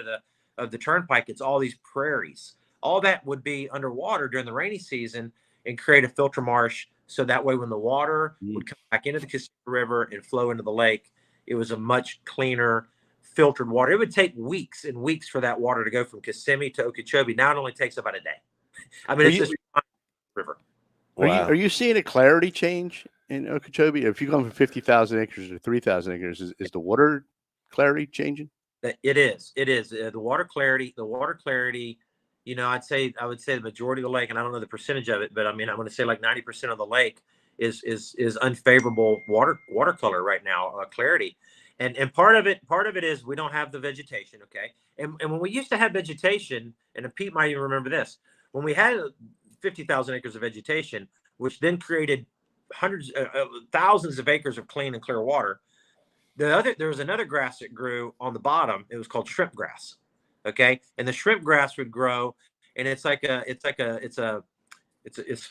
of the turnpike, it's all these prairies. All that would be underwater during the rainy season and create a filter marsh. So that way, when the water would come back into the Kissimmee River and flow into the lake, it was a much cleaner, filtered water. It would take weeks and weeks for that water to go from Kissimmee to Okeechobee. Now it only takes about a day. I mean, it's just river. Wow. Are you seeing a clarity change in Okeechobee? If you go from 50,000 acres to 3,000 acres, is the water clarity changing? It is. It is. The water clarity, I would say the majority of the lake, and I don't know the percentage of it, but I mean, I'm going to say like 90% of the lake is unfavorable watercolor right now, clarity. And part of it is we don't have the vegetation. Okay. And when we used to have vegetation, and Pete might even remember this, when we had 50,000 acres of vegetation, which then created thousands of acres of clean and clear water. There was another grass that grew on the bottom. It was called shrimp grass. Okay. And the shrimp grass would grow, and it's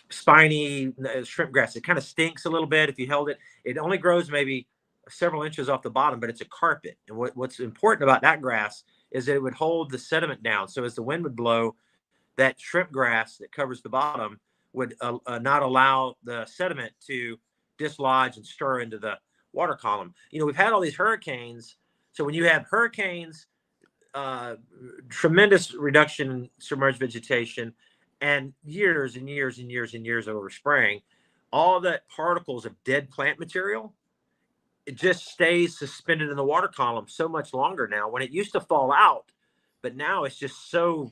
spiny shrimp grass. It kind of stinks a little bit if you held it. It only grows maybe several inches off the bottom, but it's a carpet. And what's important about that grass is that it would hold the sediment down. So as the wind would blow, that shrimp grass that covers the bottom would not allow the sediment to dislodge and stir into the water column. We've had all these hurricanes. So when you have hurricanes, tremendous reduction in submerged vegetation, and years and years and years and years of overspraying, all that particles of dead plant material, it just stays suspended in the water column so much longer now, when it used to fall out, but now it's just so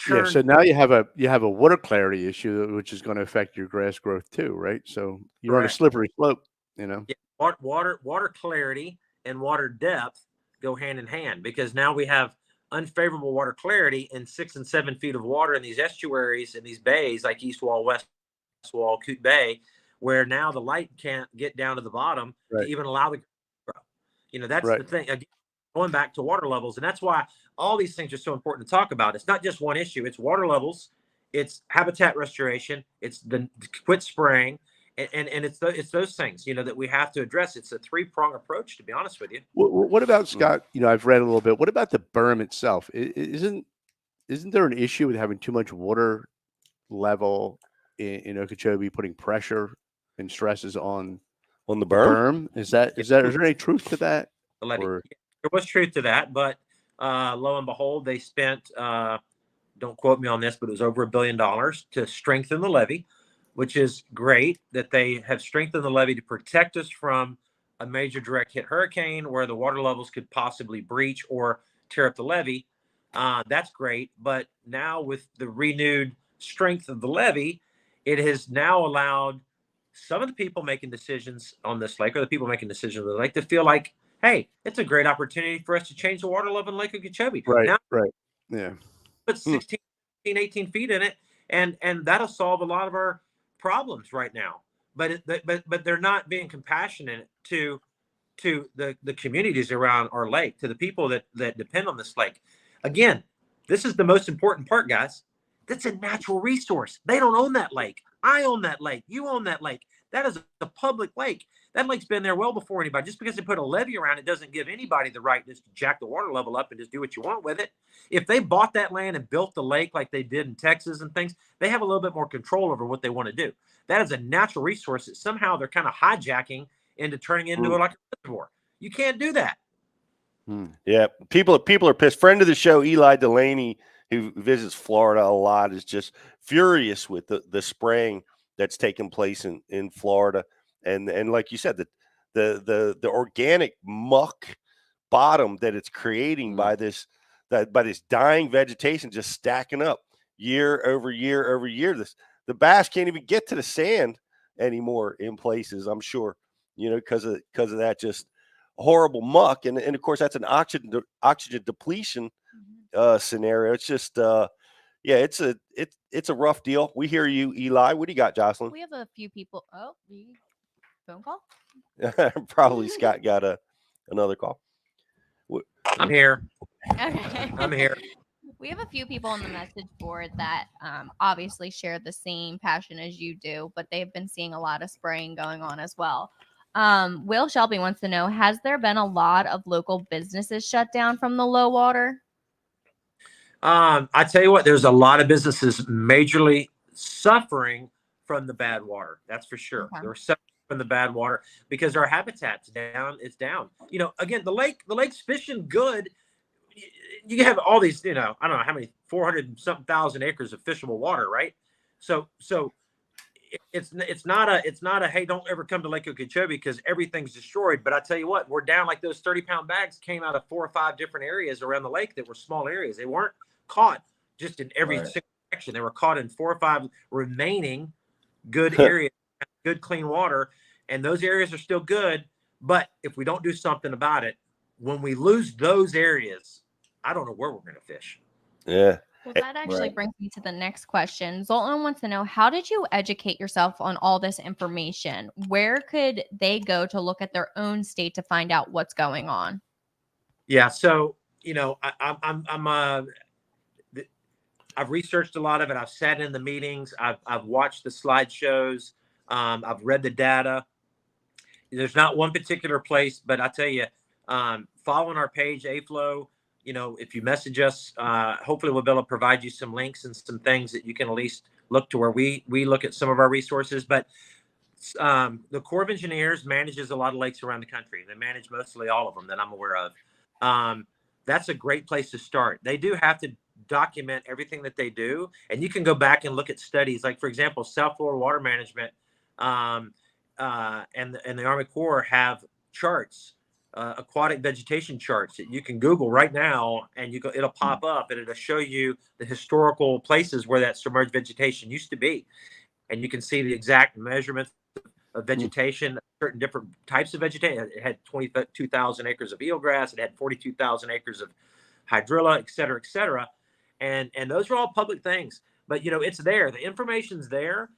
Yeah, so now you have a water clarity issue, which is going to affect your grass growth too, right? So you're on a slippery slope, Yeah, water clarity and water depth go hand in hand, because now we have unfavorable water clarity in 6 and 7 feet of water in these estuaries and these bays like East Wall, West Wall, Coot Bay, where now the light can't get down to the bottom to even allow the grow. That's the thing. Again, going back to water levels, and that's why all these things are so important to talk about. It's not just one issue. It's water levels, it's habitat restoration, it's the quit spraying, and it's those things, that we have to address. It's a 3-prong approach, to be honest with you. What about, Scott? I've read a little bit. What about the berm itself? Isn't there an issue with having too much water level in Okeechobee, putting pressure and stresses on the berm? Is there any truth to that? The levee. There was truth to that, but lo and behold, they spent, don't quote me on this, but it was over $1 billion to strengthen the levee, which is great that they have strengthened the levee to protect us from a major direct hit hurricane where the water levels could possibly breach or tear up the levee. That's great. But now with the renewed strength of the levee, it has now allowed some of the people making decisions on this lake, or the people making decisions on the lake, to feel like, hey, it's a great opportunity for us to change the water level in Lake Okeechobee. Right. Now, Yeah. Put 16, 18 feet in it, and that'll solve a lot of our problems right now. But they're not being compassionate to the communities around our lake, to the people that depend on this lake. Again, this is the most important part, guys. That's a natural resource. They don't own that lake. I own that lake. You own that lake. That is a public lake. That lake's been there well before anybody. Just because they put a levee around it doesn't give anybody the right just to jack the water level up and just do what you want with it. If they bought that land and built the lake like they did in Texas and things, they have a little bit more control over what they want to do. That is a natural resource that somehow they're kind of hijacking into turning into like a reservoir. You can't do that. Yeah, people are pissed. Friend of the show, Eli Delaney, who visits Florida a lot, is just furious with the spraying that's taking place in Florida. And like you said, the organic muck bottom that it's creating by this dying vegetation just stacking up year over year over year. The bass can't even get to the sand anymore in places, I'm sure, because of that just horrible muck. And of course, that's an oxygen depletion scenario. It's just, it's a rough deal. We hear you, Eli. What do you got, Jocelyn? We have a few people. Oh, phone call? Probably Scott got another call. I'm here. Okay. I'm here. We have a few people on the message board that obviously share the same passion as you do, but they've been seeing a lot of spraying going on as well. Will Shelby wants to know, has there been a lot of local businesses shut down from the low water? I tell you what, there's a lot of businesses majorly suffering from the bad water. That's for sure. Okay. They're suffering from the bad water because our habitat's down. It's down. Again, the lake's fishing good. You have all these, I don't know how many, 400 something thousand acres of fishable water, right? So it's not a hey, don't ever come to Lake Okeechobee because everything's destroyed. But I tell you what, we're down. Like those 30-pound bags came out of 4 or 5 different areas around the lake that were small areas. They weren't caught just in every single section. They were caught in 4 or 5 remaining good areas, good clean water, and those areas are still good. But if we don't do something about it, when we lose those areas, I don't know where we're going to fish. Yeah. Well, that actually brings me to the next question. Zoltan wants to know, how did you educate yourself on all this information? Where could they go to look at their own state to find out what's going on? Yeah. So, I've researched a lot of it. I've sat in the meetings. I've watched the slideshows. I've read the data. There's not one particular place, but I tell you, following our page, AFLO, if you message us, hopefully we'll be able to provide you some links and some things that you can at least look to where we look at some of our resources. But the Corps of Engineers manages a lot of lakes around the country. They manage mostly all of them that I'm aware of. That's a great place to start. They do have to document everything that they do, and you can go back and look at studies. Like, for example, South Florida Water Management and the Army Corps have charts, aquatic vegetation charts that you can Google right now, and it'll pop up and it'll show you the historical places where that submerged vegetation used to be, and you can see the exact measurements of vegetation, certain different types of vegetation. It had 22,000 acres of eelgrass. It had 42,000 acres of hydrilla, et cetera, et cetera. And those are all public things, but it's there. The information's there.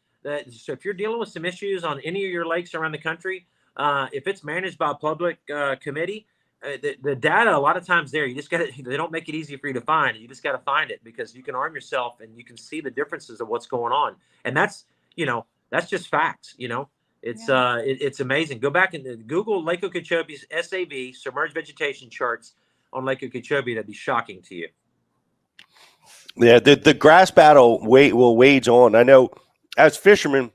So if you're dealing with some issues on any of your lakes around the country, if it's managed by a public committee, the data a lot of times there. You just got to. They don't make it easy for you to find. You just got to find it because you can arm yourself and you can see the differences of what's going on. And that's just facts. It's amazing. Go back and Google Lake Okeechobee's SAV, submerged vegetation charts on Lake Okeechobee. That'd be shocking to you. Yeah, the grass battle will wage on. I know as fishermen,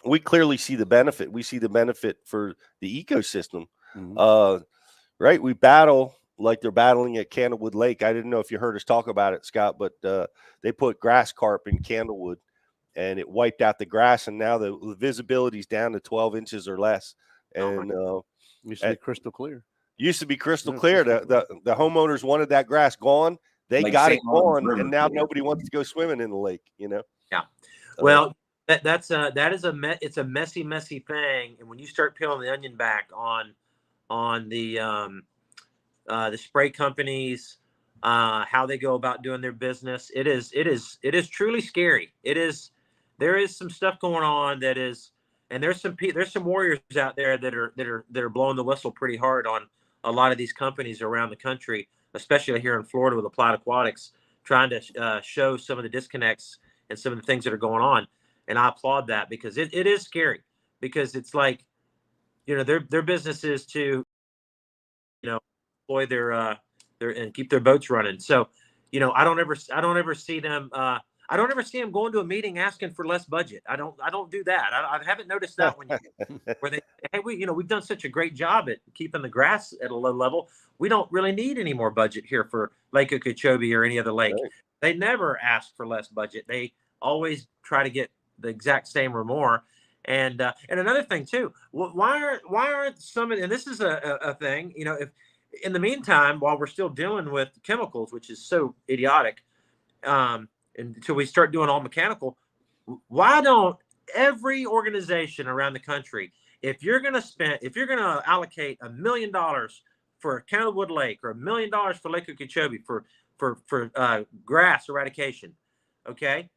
we clearly see the benefit. We see the benefit for the ecosystem. Right? We battle like they're battling at Candlewood Lake. I didn't know if you heard us talk about it, Scott, but they put grass carp in Candlewood, and it wiped out the grass, and now the visibility is down to 12 inches or less. And used to be crystal clear. Used to be crystal clear. The homeowners wanted that grass gone. They got it gone, and now nobody wants to go swimming in the lake. Yeah. Well, it's a messy thing, and when you start peeling the onion back on the spray companies, how they go about doing their business, it is truly scary. There is some stuff going on that is, and there's some warriors out there that are blowing the whistle pretty hard on a lot of these companies around the country, especially here in Florida with Applied Aquatics, trying to show some of the disconnects and some of the things that are going on. And I applaud that because it is scary, because it's like, their business is to, employ their and keep their boats running. So, I don't ever see them. I don't ever see them going to a meeting asking for less budget. I don't do that. I haven't noticed that where they, hey, we've done such a great job at keeping the grass at a low level. We don't really need any more budget here for Lake Okeechobee or any other lake. Right. They never ask for less budget. They always try to get the exact same or more. And another thing too, why aren't some of, and this is a thing, if in the meantime, while we're still dealing with chemicals, which is so idiotic, until we start doing all mechanical, why don't every organization around the country, if you're going to allocate $1 million for Candlewood Lake or $1 million for Lake Okeechobee for grass eradication, okay,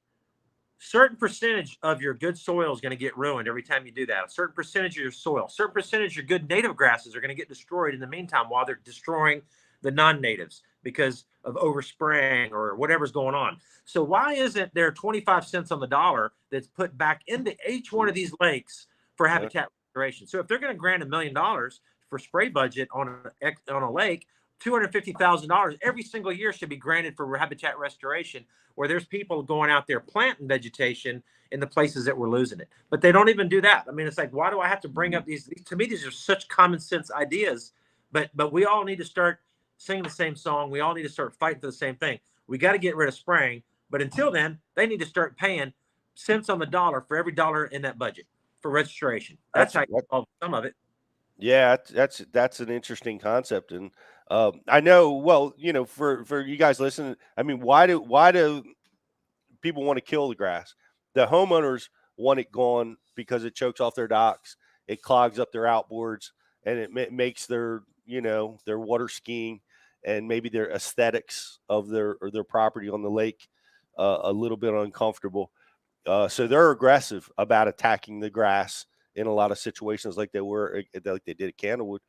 certain percentage of your good soil is going to get ruined every time you do that. A certain percentage of your soil, certain percentage of your good native grasses are going to get destroyed in the meantime while they're destroying the non-natives because of overspraying or whatever's going on. So why isn't there 25 cents on the dollar that's put back into each one of these lakes for habitat restoration? So if they're going to grant $1 million for spray budget on a lake, $250,000 every single year should be granted for habitat restoration, where there's people going out there planting vegetation in the places that we're losing it. But they don't even do that. I mean, it's like, why do I have to bring up these? To me, these are such common sense ideas, but we all need to start singing the same song. We all need to start fighting for the same thing. We got to get rid of spraying. But until then, they need to start paying cents on the dollar for every dollar in that budget for restoration. That's how you solve some of it. Yeah, that's an interesting concept, and I know. Well, for you guys listening, I mean, why do people want to kill the grass? The homeowners want it gone because it chokes off their docks, it clogs up their outboards, and it makes their their water skiing and maybe their aesthetics of their property on the lake a little bit uncomfortable. So they're aggressive about attacking the grass in a lot of situations, like they did at Candlewood.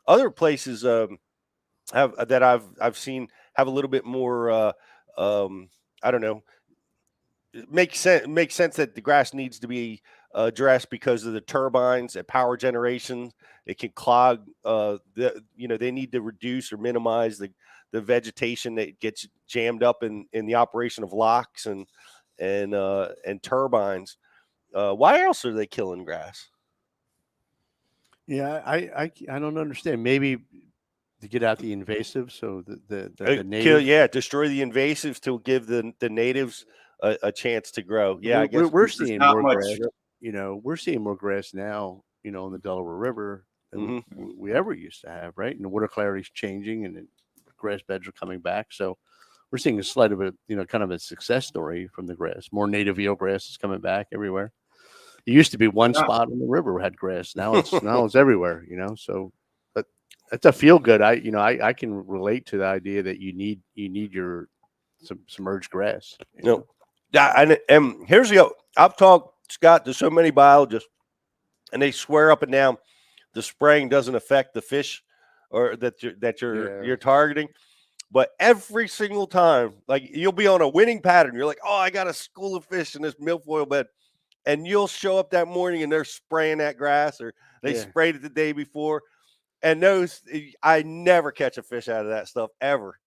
Other places I've seen have a little bit more. I don't know. It makes sense that the grass needs to be addressed because of the turbines at power generation. It can clog. They need to reduce or minimize the vegetation that gets jammed up in the operation of locks and turbines. Why else are they killing grass? Yeah, I don't understand. Maybe to get out the invasives, so the natives. Destroy the invasives to give the natives a chance to grow. Yeah, I guess we're seeing more grass. We're seeing more grass now. In the Delaware River than we ever used to have, right? And the water clarity is changing, and the grass beds are coming back. So we're seeing a slight of kind of a success story from the grass. More native eelgrass is coming back everywhere. It used to be one spot on the river had grass. Now it's everywhere. So, but that's a feel good. I can relate to the idea that you need your submerged grass. And here's I've talked, Scott, to so many biologists, and they swear up and down the spraying doesn't affect the fish or that you're targeting. But every single time, like, you'll be on a winning pattern. You're like, oh, I got a school of fish in this milfoil bed. And you'll show up that morning and they're spraying that grass, or they sprayed it the day before. And I never catch a fish out of that stuff ever.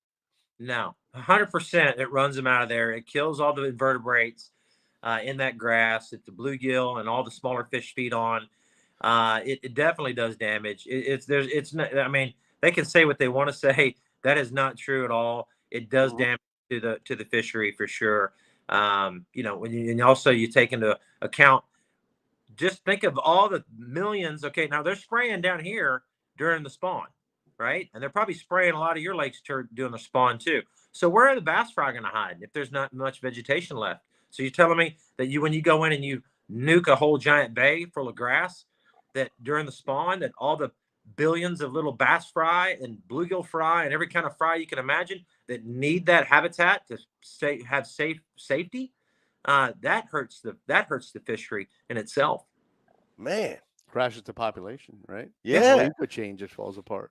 No, 100%. It runs them out of there. It kills all the invertebrates in that grass that the bluegill and all the smaller fish feed on. It definitely does damage. I mean, they can say what they want to say. That is not true at all. It does damage to the fishery for sure. And also you take into account, just think of all the millions. Okay, now they're spraying down here during the spawn, right? And they're probably spraying a lot of your lakes doing the spawn too. So where are the bass fry going to hide if there's not much vegetation left? So you're telling me that when you go in and you nuke a whole giant bay full of grass, that during the spawn, that all the billions of little bass fry and bluegill fry and every kind of fry you can imagine that need that habitat to have safety, that hurts the fishery in itself. Man, crashes the population, right? Yeah, the change just falls apart.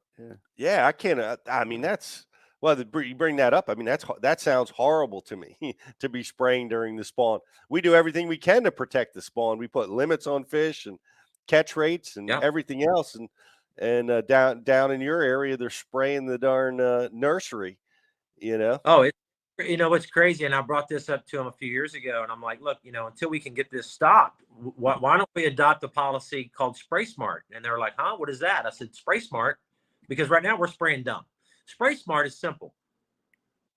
Yeah, I can't. I mean, you bring that up. I mean, that sounds horrible to me to be spraying during the spawn. We do everything we can to protect the spawn. We put limits on fish and catch rates and everything else, and down in your area, they're spraying the darn nursery. Oh, what's crazy, and I brought this up to him a few years ago, and I'm like, look, until we can get this stopped, why don't we adopt a policy called Spray Smart? And they're like, huh, what is that? I said, Spray Smart, because right now we're spraying dumb. Spray Smart is simple.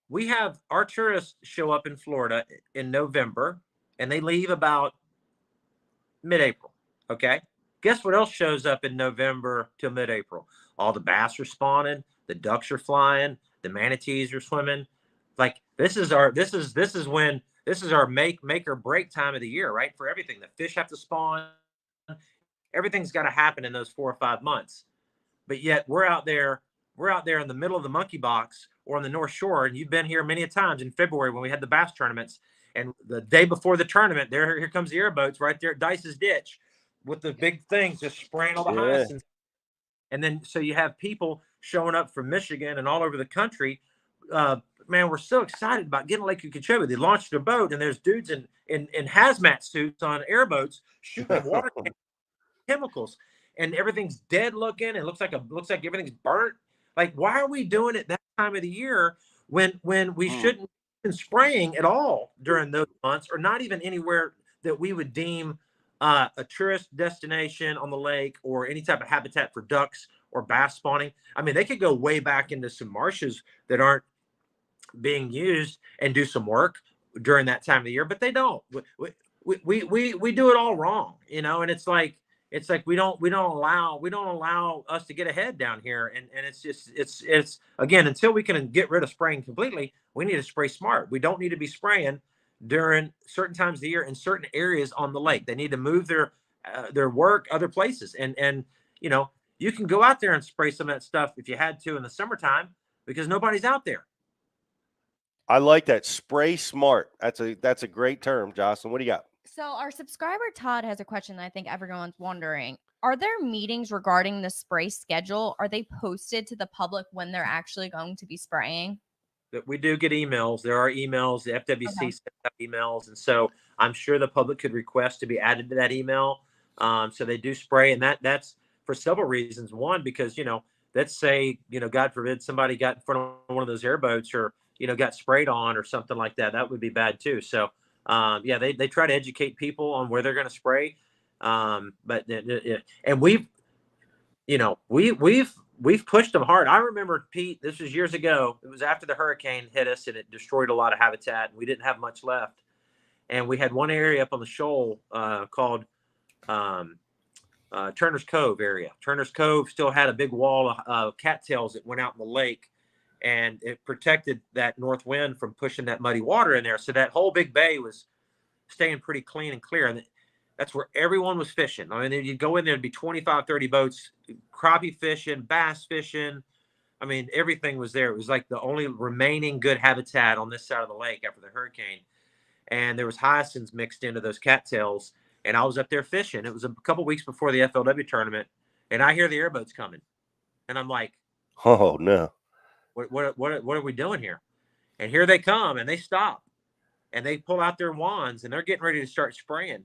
We have our tourists show up in Florida in November, and they leave about mid-April. Okay. Guess what else shows up in November to mid-April? All the bass are spawning, the ducks are flying, the manatees are swimming. Like, this is when this is our make or break time of the year, right? For everything. The fish have to spawn. Everything's got to happen in those 4 or 5 months. But yet we're out there in the middle of the monkey box or on the North Shore. And you've been here many a times in February when we had the bass tournaments. And the day before the tournament, here comes the airboats right there at Dice's Ditch with the big things just spraying all the hyacinths. And then so you have people showing up from Michigan and all over the country. Man, we're so excited about getting Lake Okeechobee. They launched their boat, and there's dudes in hazmat suits on airboats shooting water chemicals, and everything's dead looking. It looks like everything's burnt. Like, why are we doing it that time of the year when we shouldn't be spraying at all during those months, or not even anywhere that we would deem a tourist destination on the lake or any type of habitat for ducks or bass spawning? I mean, they could go way back into some marshes that aren't being used and do some work during that time of the year, but they don't. We do it all wrong, you know. And it's like we don't allow us to get ahead down here, and it's again, until we can get rid of spraying completely, we need to spray smart. We don't need to be spraying during certain times of the year in certain areas on the lake. They need to move their work other places, and you know, you can go out there and spray some of that stuff if you had to in the summertime because nobody's out there. I like that. Spray smart. That's a great term, Jocelyn. What do you got? So our subscriber Todd has a question that I think everyone's wondering. Are there meetings regarding the spray schedule? Are they posted to the public when they're actually going to be spraying? That we do get emails. There are emails. The FWC sends out emails, and so I'm sure the public could request to be added to that email. So they do spray, and that's for several reasons. One, because, you know, let's say, you know, God forbid somebody got in front of one of those airboats, or, you know, got sprayed on or something like that. That would be bad too. So yeah, they try to educate people on where they're going to spray. But and we've pushed them hard. I remember, Pete, this was years ago. It was after the hurricane hit us and it destroyed a lot of habitat, and we didn't have much left. And we had one area up on the shoal called Turner's Cove area. Turner's Cove still had a big wall of cattails that went out in the lake, and it protected that north wind from pushing that muddy water in there. So that whole big bay was staying pretty clean and clear. And that's where everyone was fishing. I mean, you'd go in there, it'd be 25, 30 boats, crappie fishing, bass fishing. I mean, everything was there. It was like the only remaining good habitat on this side of the lake after the hurricane. And there was hyacinths mixed into those cattails. And I was up there fishing. It was a couple weeks before the FLW tournament. And I hear the airboats coming. And I'm like, oh, no. What are we doing here? And here they come, and they stop, and they pull out their wands, and they're getting ready to start spraying.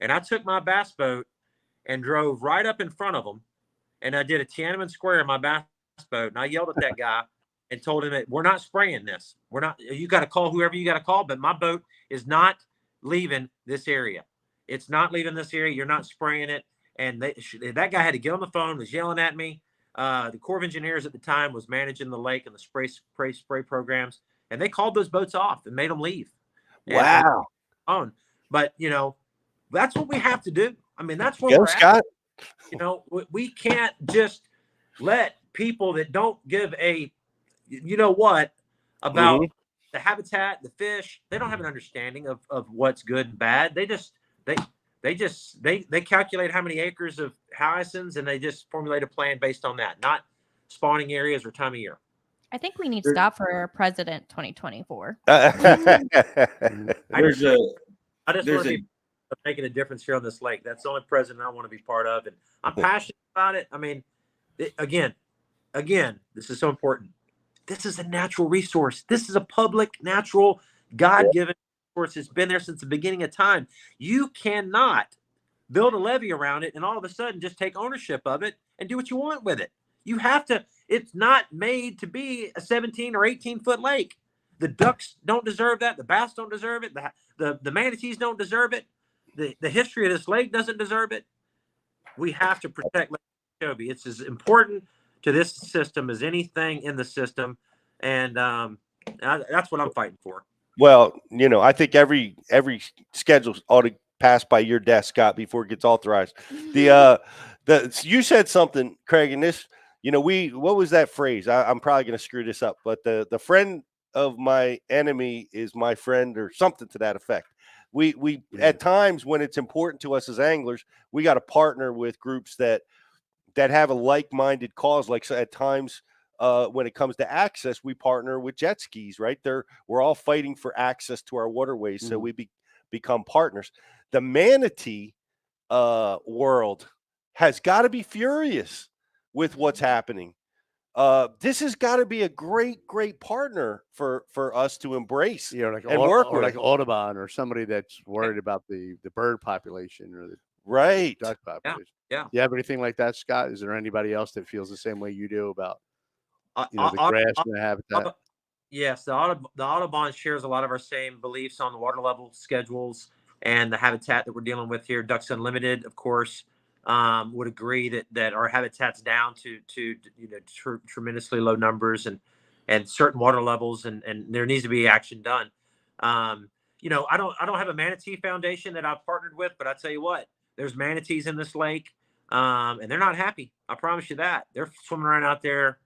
And I took my bass boat and drove right up in front of them, and I did a Tiananmen Square in my bass boat, and I yelled at that guy and told him that we're not spraying this. We're not. You got to call whoever you got to call, but my boat is not leaving this area. It's not leaving this area. You're not spraying it. And that guy had to get on the phone, was yelling at me. The Corps of Engineers at the time was managing the lake and the spray programs, and they called those boats off and made them leave. Wow. But, you know, that's what we have to do. I mean, that's what Go, we're Scott. at. You know, we can't just let people that don't give a, you know what, about the habitat, the fish, they don't have an understanding of what's good and bad. They calculate how many acres of hyacinths, and they just formulate a plan based on that, not spawning areas or time of year. I think we need Scott for President 2024. I just want to be making a difference here on this lake. That's the only president I want to be part of, and I'm passionate about it. I mean, again, this is so important. This is a natural resource. This is a public, natural, God-given resource. It's been there since the beginning of time. You cannot build a levee around it and all of a sudden just take ownership of it and do what you want with it. You have to. It's not made to be a 17 or 18-foot lake. The ducks don't deserve that. The bass don't deserve it. The manatees don't deserve it. The history of this lake doesn't deserve it. We have to protect Lake Okeechobee. It's as important to this system as anything in the system, and that's what I'm fighting for. Well, you know, I think every schedule ought to pass by your desk, Scott, before it gets authorized. You said something, Craig, and this, you know, what was that phrase? I'm probably going to screw this up, but the friend of my enemy is my friend, or something to that effect. We at times, when it's important to us as anglers, we got to partner with groups that have a like-minded cause. Like, so at times, when it comes to access, we partner with jet skis, right? We're all fighting for access to our waterways, so we become partners. The manatee world has got to be furious with what's happening. This has got to be a great partner for us to embrace, like and work with, like Audubon, or somebody that's worried about the bird population or the duck population. Yeah. You have anything like that, Scott? Is there anybody else that feels the same way you do about the grass and the habitat? Yes, the Audubon shares a lot of our same beliefs on the water level schedules and the habitat that we're dealing with here. Ducks Unlimited, of course, would agree that our habitat's down to tremendously low numbers and certain water levels, and there needs to be action done. I don't have a manatee foundation that I've partnered with, but I tell you what, there's manatees in this lake, and they're not happy. I promise you that. They're swimming around out there,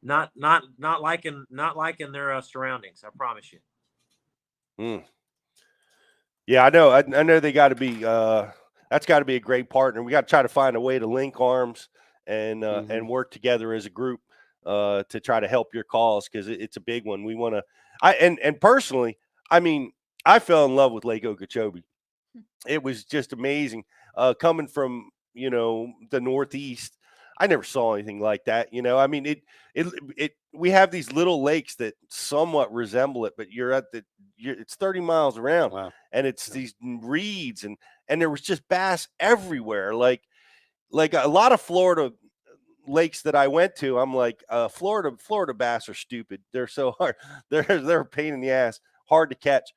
not liking their surroundings. I promise you. Yeah, I know. I know they got to be. That's got to be a great partner. We got to try to find a way to link arms and work together as a group to try to help your cause, because it's a big one. We want to. And personally, I mean, I fell in love with Lake Okeechobee. It was just amazing. Coming from the Northeast, I never saw anything like that. I mean, we have these little lakes that somewhat resemble it, but it's 30 miles around. Wow. And it's these reeds, and there was just bass everywhere. Like a lot of Florida lakes that I went to, I'm like, Florida bass are stupid. They're so hard. They're a pain in the ass, hard to catch.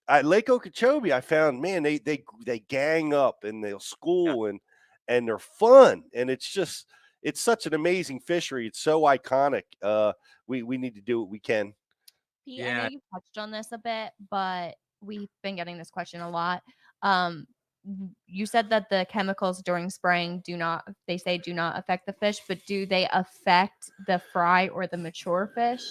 At Lake Okeechobee, I found, man, they gang up and they'll school, and they're fun, and it's such an amazing fishery. It's so iconic. We need to do what we can. Pete, I know you touched on this a bit, but we've been getting this question a lot. You said that the chemicals during spraying do not affect the fish, but do they affect the fry or the mature fish?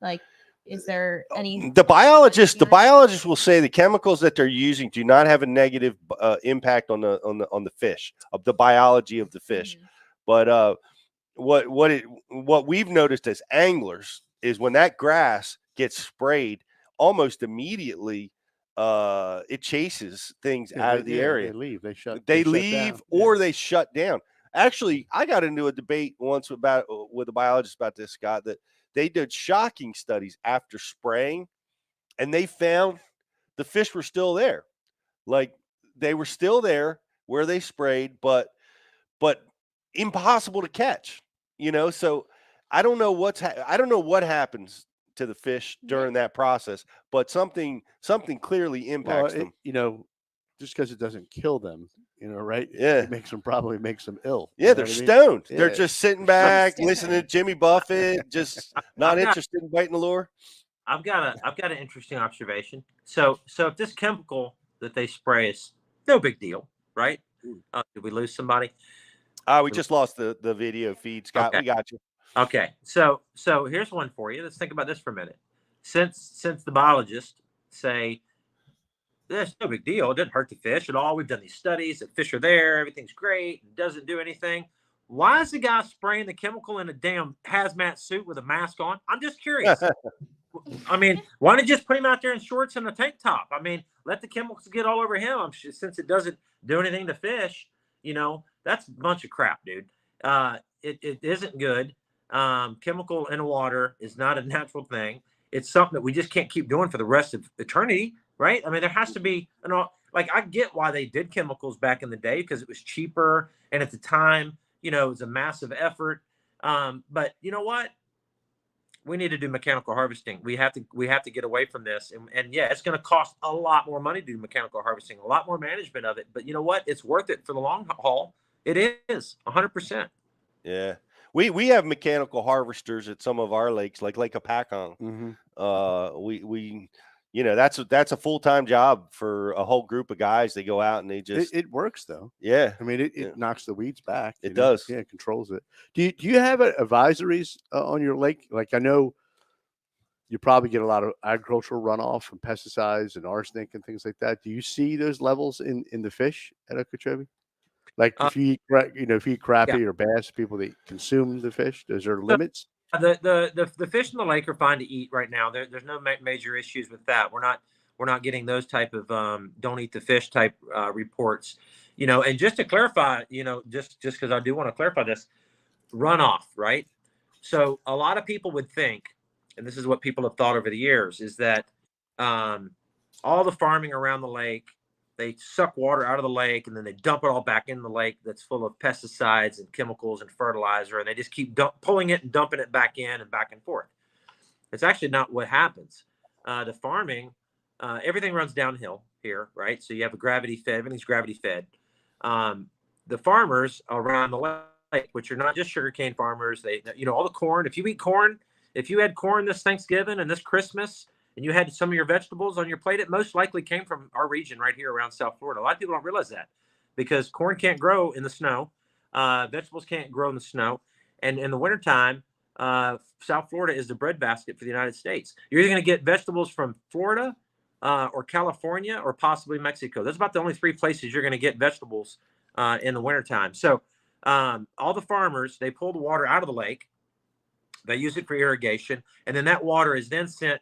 Like, is there any? The biologists will say the chemicals that they're using do not have a negative impact on the fish, of the biology of the fish. But what we've noticed as anglers is when that grass gets sprayed, almost immediately it chases things out of the area. They leave. They leave, or they shut down. Actually, I got into a debate once with a biologist about this, Scott, that they did shocking studies after spraying, and they found the fish were still there. Like, they were still there where they sprayed, but impossible to catch. So I don't know I don't know what happens to the fish during that process, but something clearly impacts them. Just because it doesn't kill them, right? Yeah, it probably makes them ill. Yeah, they're stoned. Yeah. They're just sitting back, listening to Jimmy Buffett, just not interested in biting the lure. I've got an interesting observation. So if this chemical that they spray is no big deal, right? Did we lose somebody? We just lost the video feed, Scott. Okay. We got you. Okay. So here's one for you. Let's think about this for a minute. Since the biologists say that's no big deal, it doesn't hurt the fish at all. We've done these studies that fish are there, everything's great, it doesn't do anything. Why is the guy spraying the chemical in a damn hazmat suit with a mask on? I'm just curious. I mean, why don't you just put him out there in shorts and a tank top? I mean, let the chemicals get all over him. Since it doesn't do anything to fish, that's a bunch of crap, dude. It isn't good. Chemical in water is not a natural thing. It's something that we just can't keep doing for the rest of eternity, right? I mean, there has to be I get why they did chemicals back in the day, because it was cheaper, and at the time, it was a massive effort. But you know what? We need to do mechanical harvesting. We have to get away from this, and yeah, it's going to cost a lot more money to do mechanical harvesting, a lot more management of it. But you know what? It's worth it for the long haul. It is 100%. Yeah. We have mechanical harvesters at some of our lakes, like Lake Okeechobee. We that's a full-time job for a whole group of guys. They go out and they just it works though. Yeah, I mean it knocks the weeds back. It does. Yeah, it controls it. Do you have advisories on your lake? Like, I know you probably get a lot of agricultural runoff from pesticides and arsenic and things like that. Do you see those levels in the fish at Okeechobee? Like if you eat, if you eat crappie or bass, people that consume the fish, those are limits. The fish in the lake are fine to eat right now. There's no major issues with that. We're not getting those type of don't eat the fish type reports. And just to clarify, just because I do want to clarify this, runoff, right? So a lot of people would think, and this is what people have thought over the years, is that all the farming around the lake, they suck water out of the lake and then they dump it all back in the lake that's full of pesticides and chemicals and fertilizer, and they just keep pulling it and dumping it back in and back and forth. It's actually not what happens. The farming, everything runs downhill here, right? So you have a gravity fed, everything's gravity fed. The farmers around the lake, which are not just sugarcane farmers, they, all the corn. If you eat corn, if you had corn this Thanksgiving and this Christmas, and you had some of your vegetables on your plate, it most likely came from our region right here around South Florida. A lot of people don't realize that because corn can't grow in the snow. Vegetables can't grow in the snow. And in the wintertime, South Florida is the breadbasket for the United States. You're either going to get vegetables from Florida or California or possibly Mexico. That's about the only three places you're going to get vegetables in the wintertime. So all the farmers, they pull the water out of the lake. They use it for irrigation. And then that water is then sent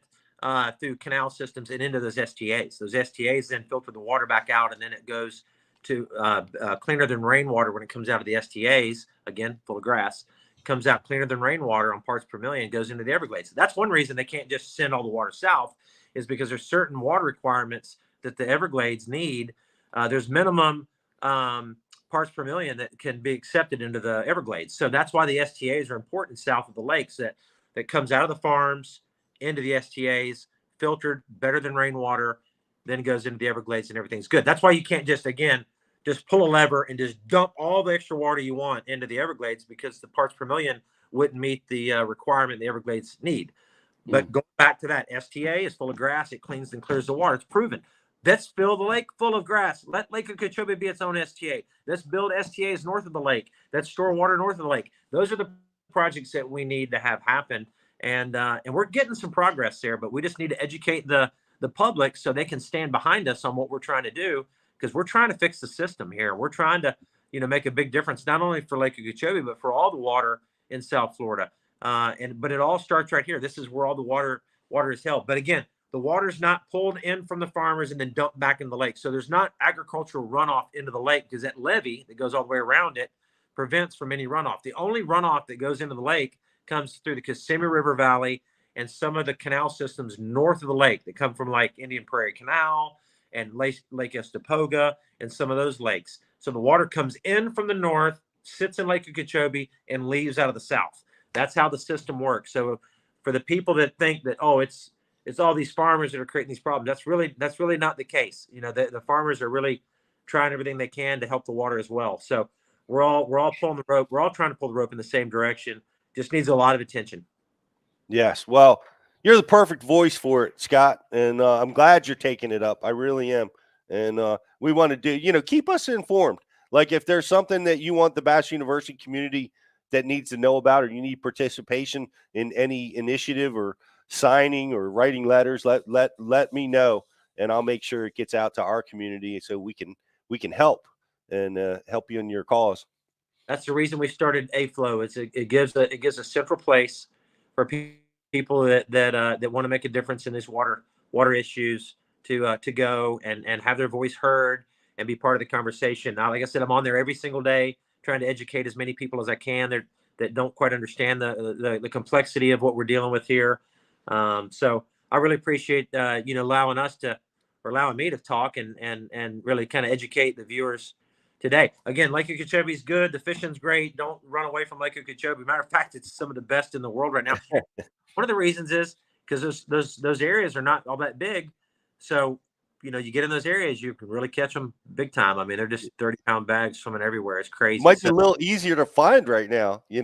through canal systems and into those STAs. Those STAs then filter the water back out, and then it goes to cleaner than rainwater when it comes out of the STAs, again, full of grass, comes out cleaner than rainwater on parts per million, goes into the Everglades. That's one reason they can't just send all the water south, is because there's certain water requirements that the Everglades need. There's minimum parts per million that can be accepted into the Everglades. So that's why the STAs are important south of the lakes, that comes out of the farms into the STAs, filtered better than rainwater, then goes into the Everglades and everything's good. That's why you can't just pull a lever and just dump all the extra water you want into the Everglades, because the parts per million wouldn't meet the requirement the Everglades need. But going back to that, STA is full of grass. It cleans and clears the water. It's proven. Let's fill the lake full of grass. Let Lake Okeechobee be its own STA. Let's build STAs north of the lake. Let's store water north of the lake. Those are the projects that we need to have happen. And we're getting some progress there, but we just need to educate the public so they can stand behind us on what we're trying to do, because we're trying to fix the system here. We're trying to, make a big difference, not only for Lake Okeechobee, but for all the water in South Florida. But it all starts right here. This is where all the water is held. But again, the water's not pulled in from the farmers and then dumped back in the lake. So there's not agricultural runoff into the lake, because that levee that goes all the way around it prevents from any runoff. The only runoff that goes into the lake comes through the Kissimmee River Valley and some of the canal systems north of the lake that come from like Indian Prairie Canal and Lake Estapoga and some of those lakes. So the water comes in from the north, sits in Lake Okeechobee, and leaves out of the south. That's how the system works. So for the people that think that, it's all these farmers that are creating these problems, that's really not the case. The farmers are really trying everything they can to help the water as well. So we're all pulling the rope. We're all trying to pull the rope in the same direction. Just needs a lot of attention. Yes. Well, you're the perfect voice for it, Scott. And I'm glad you're taking it up. I really am. And we want to do, keep us informed. Like if there's something that you want the Bass University community that needs to know about, or you need participation in any initiative or signing or writing letters, let me know, and I'll make sure it gets out to our community so we can help and help you in your cause. That's the reason we started A-Flow. It gives a central place for people that want to make a difference in these water issues to go and have their voice heard and be part of the conversation. Now, like I said, I'm on there every single day trying to educate as many people as I can that don't quite understand the complexity of what we're dealing with here. So I really appreciate allowing me to talk and really kind of educate the viewers today. Again, Lake Okeechobee is good. The fishing's great. Don't run away from Lake Okeechobee. Matter of fact, it's some of the best in the world right now. One of the reasons is because those areas are not all that big. So, you get in those areas, you can really catch them big time. I mean, they're just 30-pound bags swimming everywhere. It's crazy. Might be a little easier to find right now, It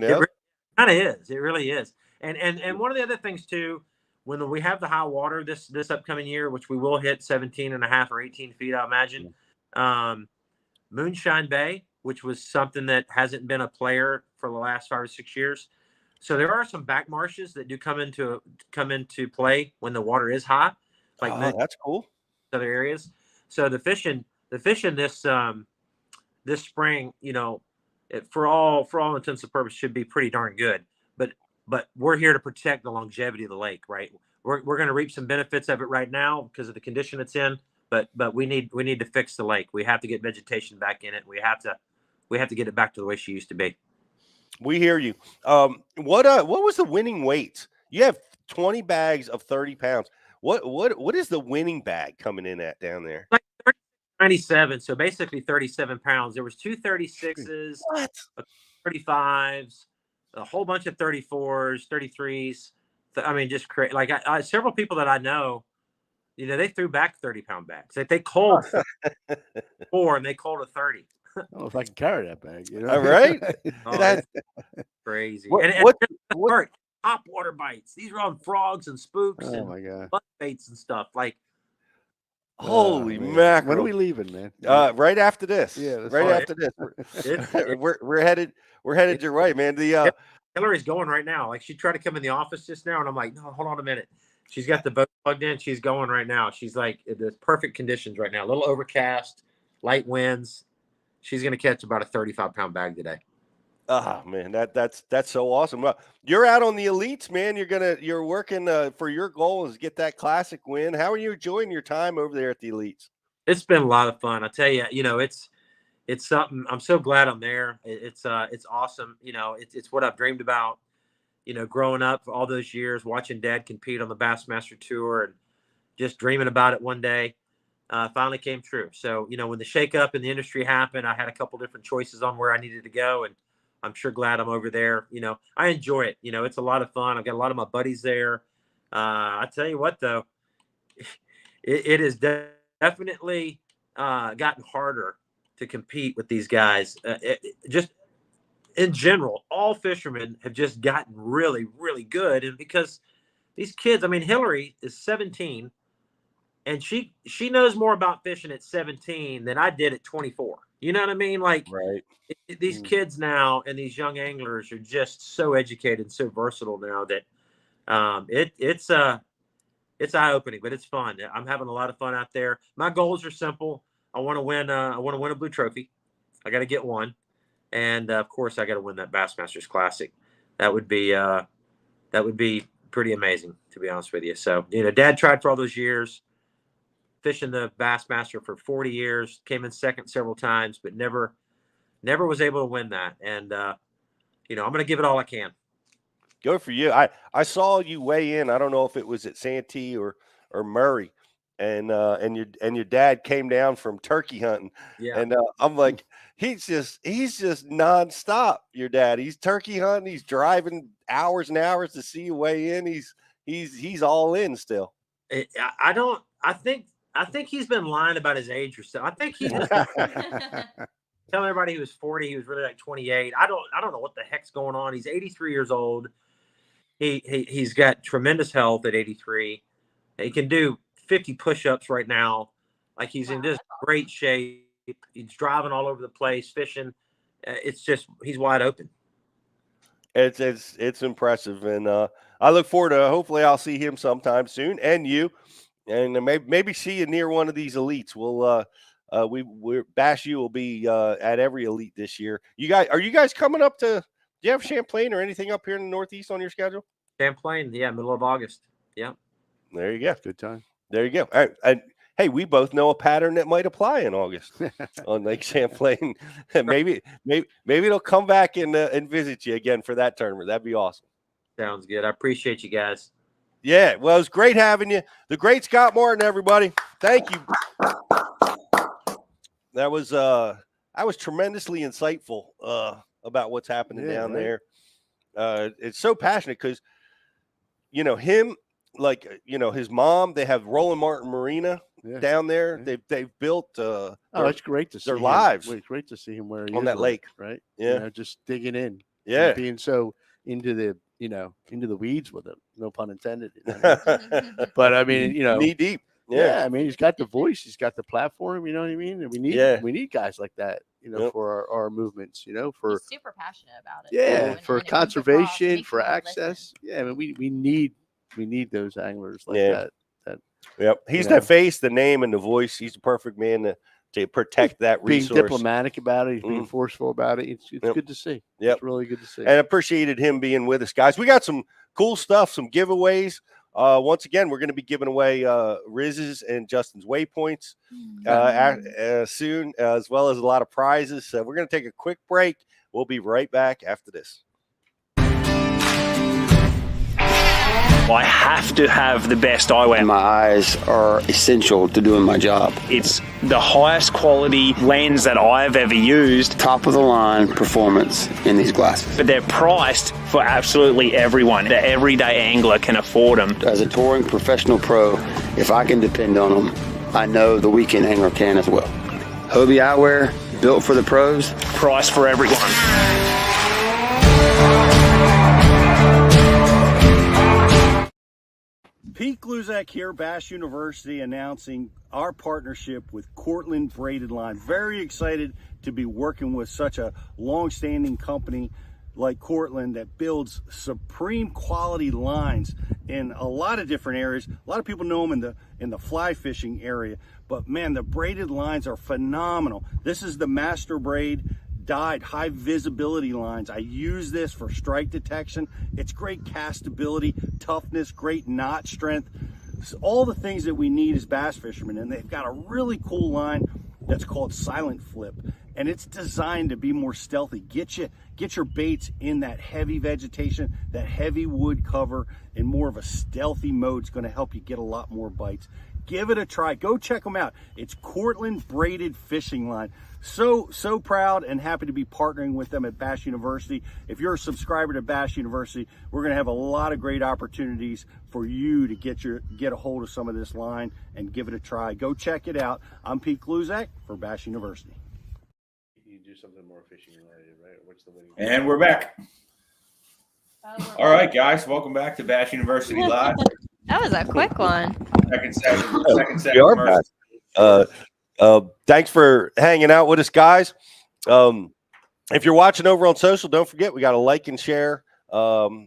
kind of is. It really is. And one of the other things too, when we have the high water this upcoming year, which we will hit 17.5 or 18 feet, I imagine. Moonshine Bay, which was something that hasn't been a player for the last 5 or 6 years, So there are some back marshes that do come into play when the water is high, like that's cool. Other areas. So the fishing this spring, for all intents and purposes, should be pretty darn good. But we're here to protect the longevity of the lake, right? We're going to reap some benefits of it right now because of the condition it's in. But we need to fix the lake. We have to get vegetation back in it. We have to get it back to the way she used to be. We hear you. What was the winning weight? You have 20 bags of 30 pounds. What is the winning bag coming in at down there? Like 97, so basically 37 pounds. There was 2 36s, 35s, a whole bunch of 34s, 33s. I mean, just crazy. Like several people that I know, they threw back 30-pound bags. Like they culled 4 and they culled a 30. Oh, if I can carry that bag, All right. That's crazy. What top water bites. These are on frogs and spooks and my God, butt baits and stuff. Like, holy mackerel! When are we leaving, man? Right after this. Yeah, right after this. We're headed your way, man. Hillary's going right now. Like she tried to come in the office just now, and I'm like, no, hold on a minute. She's got the boat plugged in. She's going right now. She's like, there's perfect conditions right now. A little overcast, light winds. She's going to catch about a 35-pound bag today. Oh man, that's so awesome. Well, you're out on the elites, man. You're working for your goal is to get that classic win. How are you enjoying your time over there at the elites? It's been a lot of fun. I tell you, it's something. I'm so glad I'm there. It's awesome. It's what I've dreamed about. Growing up for all those years, watching Dad compete on the Bassmaster Tour, and just dreaming about it one day. Finally came true. So, when the shakeup in the industry happened, I had a couple different choices on where I needed to go, and I'm sure glad I'm over there. I enjoy it. It's a lot of fun. I've got a lot of my buddies there. I tell you what, though, it has definitely gotten harder to compete with these guys. Just in general, all fishermen have just gotten really, really good. And because these kids, I mean, Hillary is 17. And she knows more about fishing at 17 than I did at 24. You know what I mean? Like, right. These kids now and these young anglers are just so educated, so versatile now that it's eye-opening, but it's fun. I'm having a lot of fun out there. My goals are simple. I want to win a blue trophy. I got to get one, and of course, I got to win that Bassmasters Classic. That would be pretty amazing, to be honest with you. So, Dad tried for all those years. Fishing the Bassmaster for 40 years, came in second several times, but never was able to win that. And I'm going to give it all I can. Go for you. I saw you weigh in. I don't know if it was at Santee or Murray, and your dad came down from turkey hunting. Yeah. And I'm like, he's just nonstop. Your dad, he's turkey hunting. He's driving hours and hours to see you weigh in. He's all in still. I think he's been lying about his age or so. I think he just telling everybody he was 40. He was really like 28. I don't know what the heck's going on. He's 83 years old. He's got tremendous health at 83. He can do 50 push-ups right now. Like he's in just great shape. He's driving all over the place, fishing. It's just he's wide open. It's impressive, and I look forward to. Hopefully, I'll see him sometime soon, and you. And maybe see you near one of these elites. We'll Bash U will be at every elite this year. Are you guys coming up to? Do you have Champlain or anything up here in the Northeast on your schedule? Champlain, yeah, middle of August. Yeah. There you go. Good time. There you go. All right. And hey, we both know a pattern that might apply in August on Lake Champlain. maybe it'll come back and visit you again for that tournament. That'd be awesome. Sounds good. I appreciate you guys. Yeah, well, it was great having you. The great Scott Martin, everybody. Thank you. That was tremendously insightful about what's happening down there. It's so passionate because, him, like, his mom, they have Roland Martin Marina down there. Yeah. They've built it's great to see their lives. It's great to see him where he on is that lake. Right? Yeah. Just digging in. Yeah. Being so into the weeds with him. No pun intended. But I mean, knee deep. Yeah. I mean, he's got the voice, he's got the platform, you know what I mean? And we need guys like that, for our movements, for He's super passionate about it. yeah, for and conservation, for access. Yeah, I mean, we need those anglers like that. Yep, he's that face, the name, and the voice. He's the perfect man to protect that resource. Being diplomatic about it, he's being forceful about it. It's good to see. Yep. It's really good to see. And I appreciated him being with us, guys. We got some cool stuff, some giveaways. Once again, we're going to be giving away Riz's and Justin's waypoints soon, as well as a lot of prizes. So we're going to take a quick break. We'll be right back after this. I have to have the best eyewear. My eyes are essential to doing my job. It's the highest quality lens that I've ever used. Top of the line performance in these glasses. But they're priced for absolutely everyone. The everyday angler can afford them. As a touring professional pro, if I can depend on them, I know the weekend angler can as well. Hobie eyewear, built for the pros. Price for everyone. Pete Gluzak here, Bass University, announcing our partnership with Cortland Braided Line. Very excited to be working with such a long-standing company like Cortland that builds supreme quality lines in a lot of different areas. A lot of people know them in the fly fishing area, but man, the braided lines are phenomenal. This is the Master Braid dyed high visibility lines. I use this for strike detection. It's great castability, toughness, great knot strength. So all the things that we need as bass fishermen. And they've got a really cool line that's called Silent Flip, and it's designed to be more stealthy. Get your baits in that heavy vegetation, that heavy wood cover, in more of a stealthy mode. It's going to help you get a lot more bites. Give it a try. Go check them out. It's Cortland Braided Fishing Line. So proud and happy to be partnering with them at Bass University. If you're a subscriber to Bass University, we're going to have a lot of great opportunities for you to get a hold of some of this line and give it a try. Go check it out. I'm Pete Gluzak for Bass University. You do something more fishing related, right? What's the winning? And we're back. All right, guys, welcome back to Bass University Live. That was a quick one. Second session. We are back. Thanks for hanging out with us, guys. If you're watching over on social, don't forget we got a like and share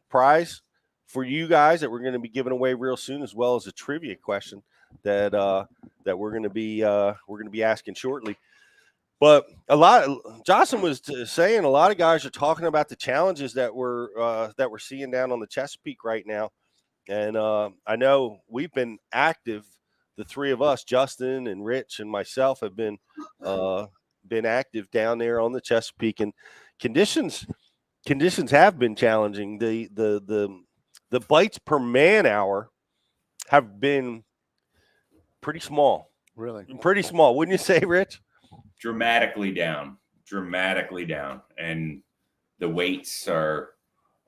prize for you guys that we're going to be giving away real soon, as well as a trivia question that we're going to be asking shortly. But Jocelyn was saying a lot of guys are talking about the challenges that we're seeing down on the Chesapeake right now, and I know we've been active. The three of us, Justin and Rich and myself, have been active down there on the Chesapeake, and conditions have been challenging. The bites per man hour have been pretty small. Really, pretty small, wouldn't you say, Rich? Dramatically down, and the weights are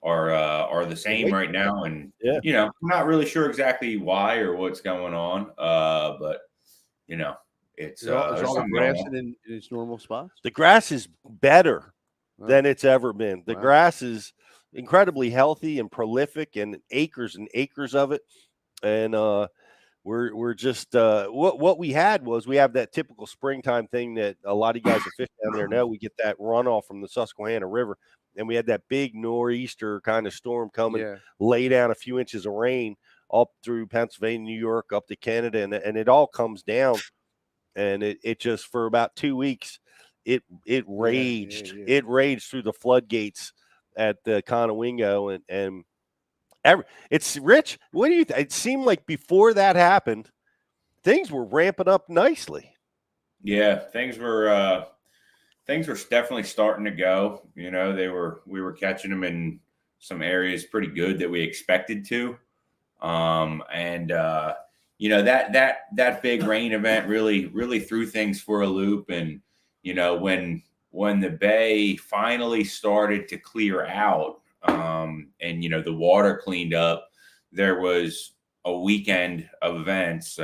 the same right now, and I'm not really sure exactly why or what's going on, but it's all the grass in its normal spots. The grass is better than it's ever been. The grass is incredibly healthy and prolific, and acres of it, and we're just what we had was we have that typical springtime thing that a lot of guys that fish down there know. We get that runoff from the Susquehanna River. And we had that big nor'easter kind of storm coming, lay down a few inches of rain up through Pennsylvania, New York, up to Canada, and it all comes down. And it just, for about 2 weeks, it raged. Yeah. It raged through the floodgates at the Conowingo. And it's Rich. What do you think? It seemed like before that happened, things were ramping up nicely. Yeah, things were definitely starting to go. We were catching them in some areas pretty good that we expected to. That big rain event really threw things for a loop. And, when the bay finally started to clear out, and the water cleaned up, there was a weekend of events.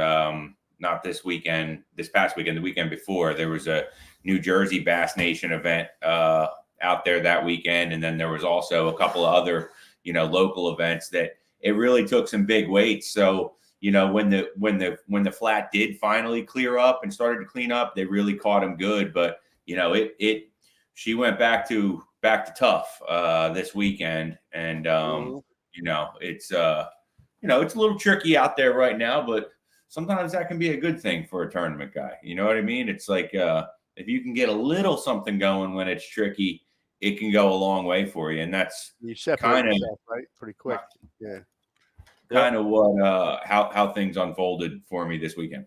Not this weekend, this past weekend, the weekend before, there was a New Jersey Bass Nation event out there that weekend. And then there was also a couple of other, local events that it really took some big weights. So, when the flat did finally clear up and started to clean up, they really caught them good. But she went back to tough this weekend, and it's it's a little tricky out there right now, but sometimes that can be a good thing for a tournament guy. You know what I mean? It's like if you can get a little something going when it's tricky, it can go a long way for you, and that's you separate yourself, right, pretty quick. Yeah, kind of what how things unfolded for me this weekend.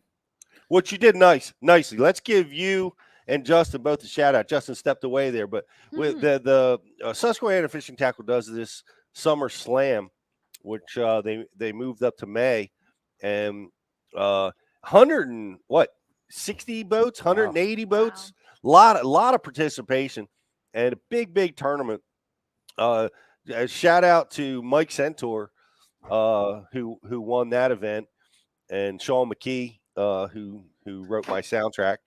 What you did nicely. Let's give you and Justin both a shout out. Justin stepped away there, but with the Susquehanna Fishing Tackle does this summer slam, which they moved up to May, and 60 boats, 180 boats, a lot of participation, and a big tournament. A shout out to Mike Centaur, who won that event, and Sean McKee, who wrote my soundtrack.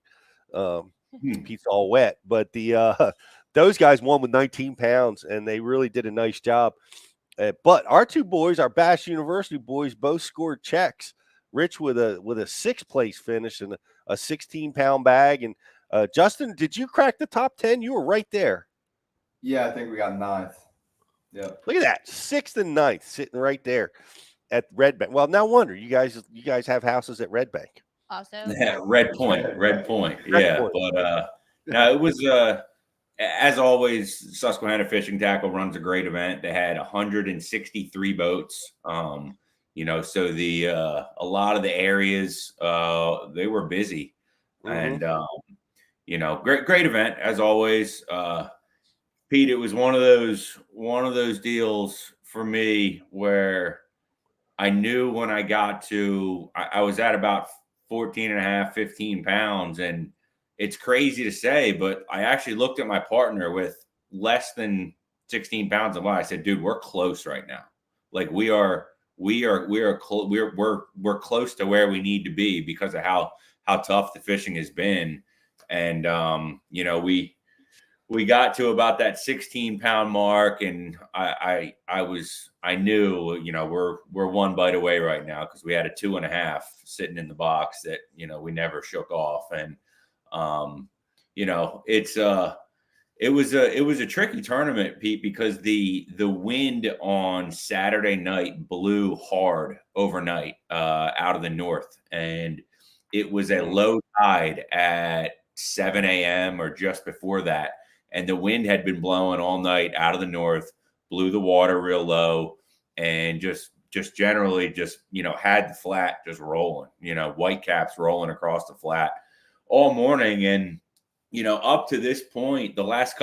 Pete's all wet, but those guys won with 19 pounds, and they really did a nice job. But our two boys, our Bass University boys, both scored checks. Rich with a 6th place finish and a 16-pound bag. And Justin, did you crack the top 10? You were right there. Yeah, I think we got 9th. Yeah. Look at that, 6th and 9th sitting right there at Red Bank. Well, no wonder you guys have houses at Red Bank. Also, yeah, Red Point. Yeah, but no, it was as always. Susquehanna Fishing Tackle runs a great event. They had 163 boats. So the a lot of the areas they were busy, and great event as always. Pete, it was one of those deals for me where I knew when I got to I was at about 14 and a half, 15 pounds. And it's crazy to say, but I actually looked at my partner with less than 16 pounds of water. I said, dude, we're close right now. Like we're close to where we need to be because of how tough the fishing has been. And, we got to about that 16-pound mark, and I knew, we're one bite away right now because we had a 2.5 sitting in the box that, we never shook off. And, it was a tricky tournament, Pete, because the wind on Saturday night blew hard overnight out of the north, and it was a low tide at 7 a.m. or just before that. And the wind had been blowing all night out of the north, blew the water real low, and just generally had the flat just rolling, white caps rolling across the flat all morning. And, up to this point, the last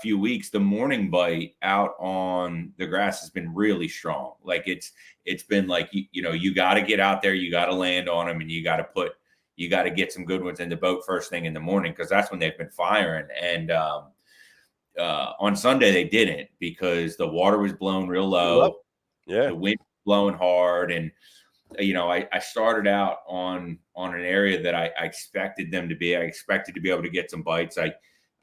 few weeks, the morning bite out on the grass has been really strong. Like it's been like, you got to get out there, you got to land on them, and you got to get some good ones in the boat first thing in the morning, because that's when they've been firing. And on Sunday they didn't, because the water was blown real low. Yeah, the wind was blowing hard, and I started out on an area that I expected them to be. I expected to be able to get some bites.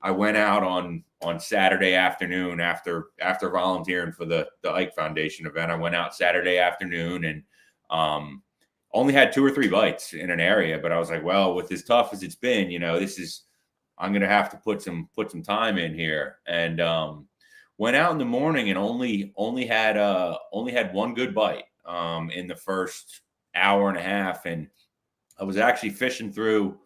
I went out on Saturday afternoon after volunteering for the Ike Foundation event. I went out Saturday afternoon and only had 2 or 3 bites in an area, but I was like, well, with as tough as it's been, I'm going to have to put some time in here. And went out in the morning and only had 1 good bite in the first hour and a half. And I was actually fishing through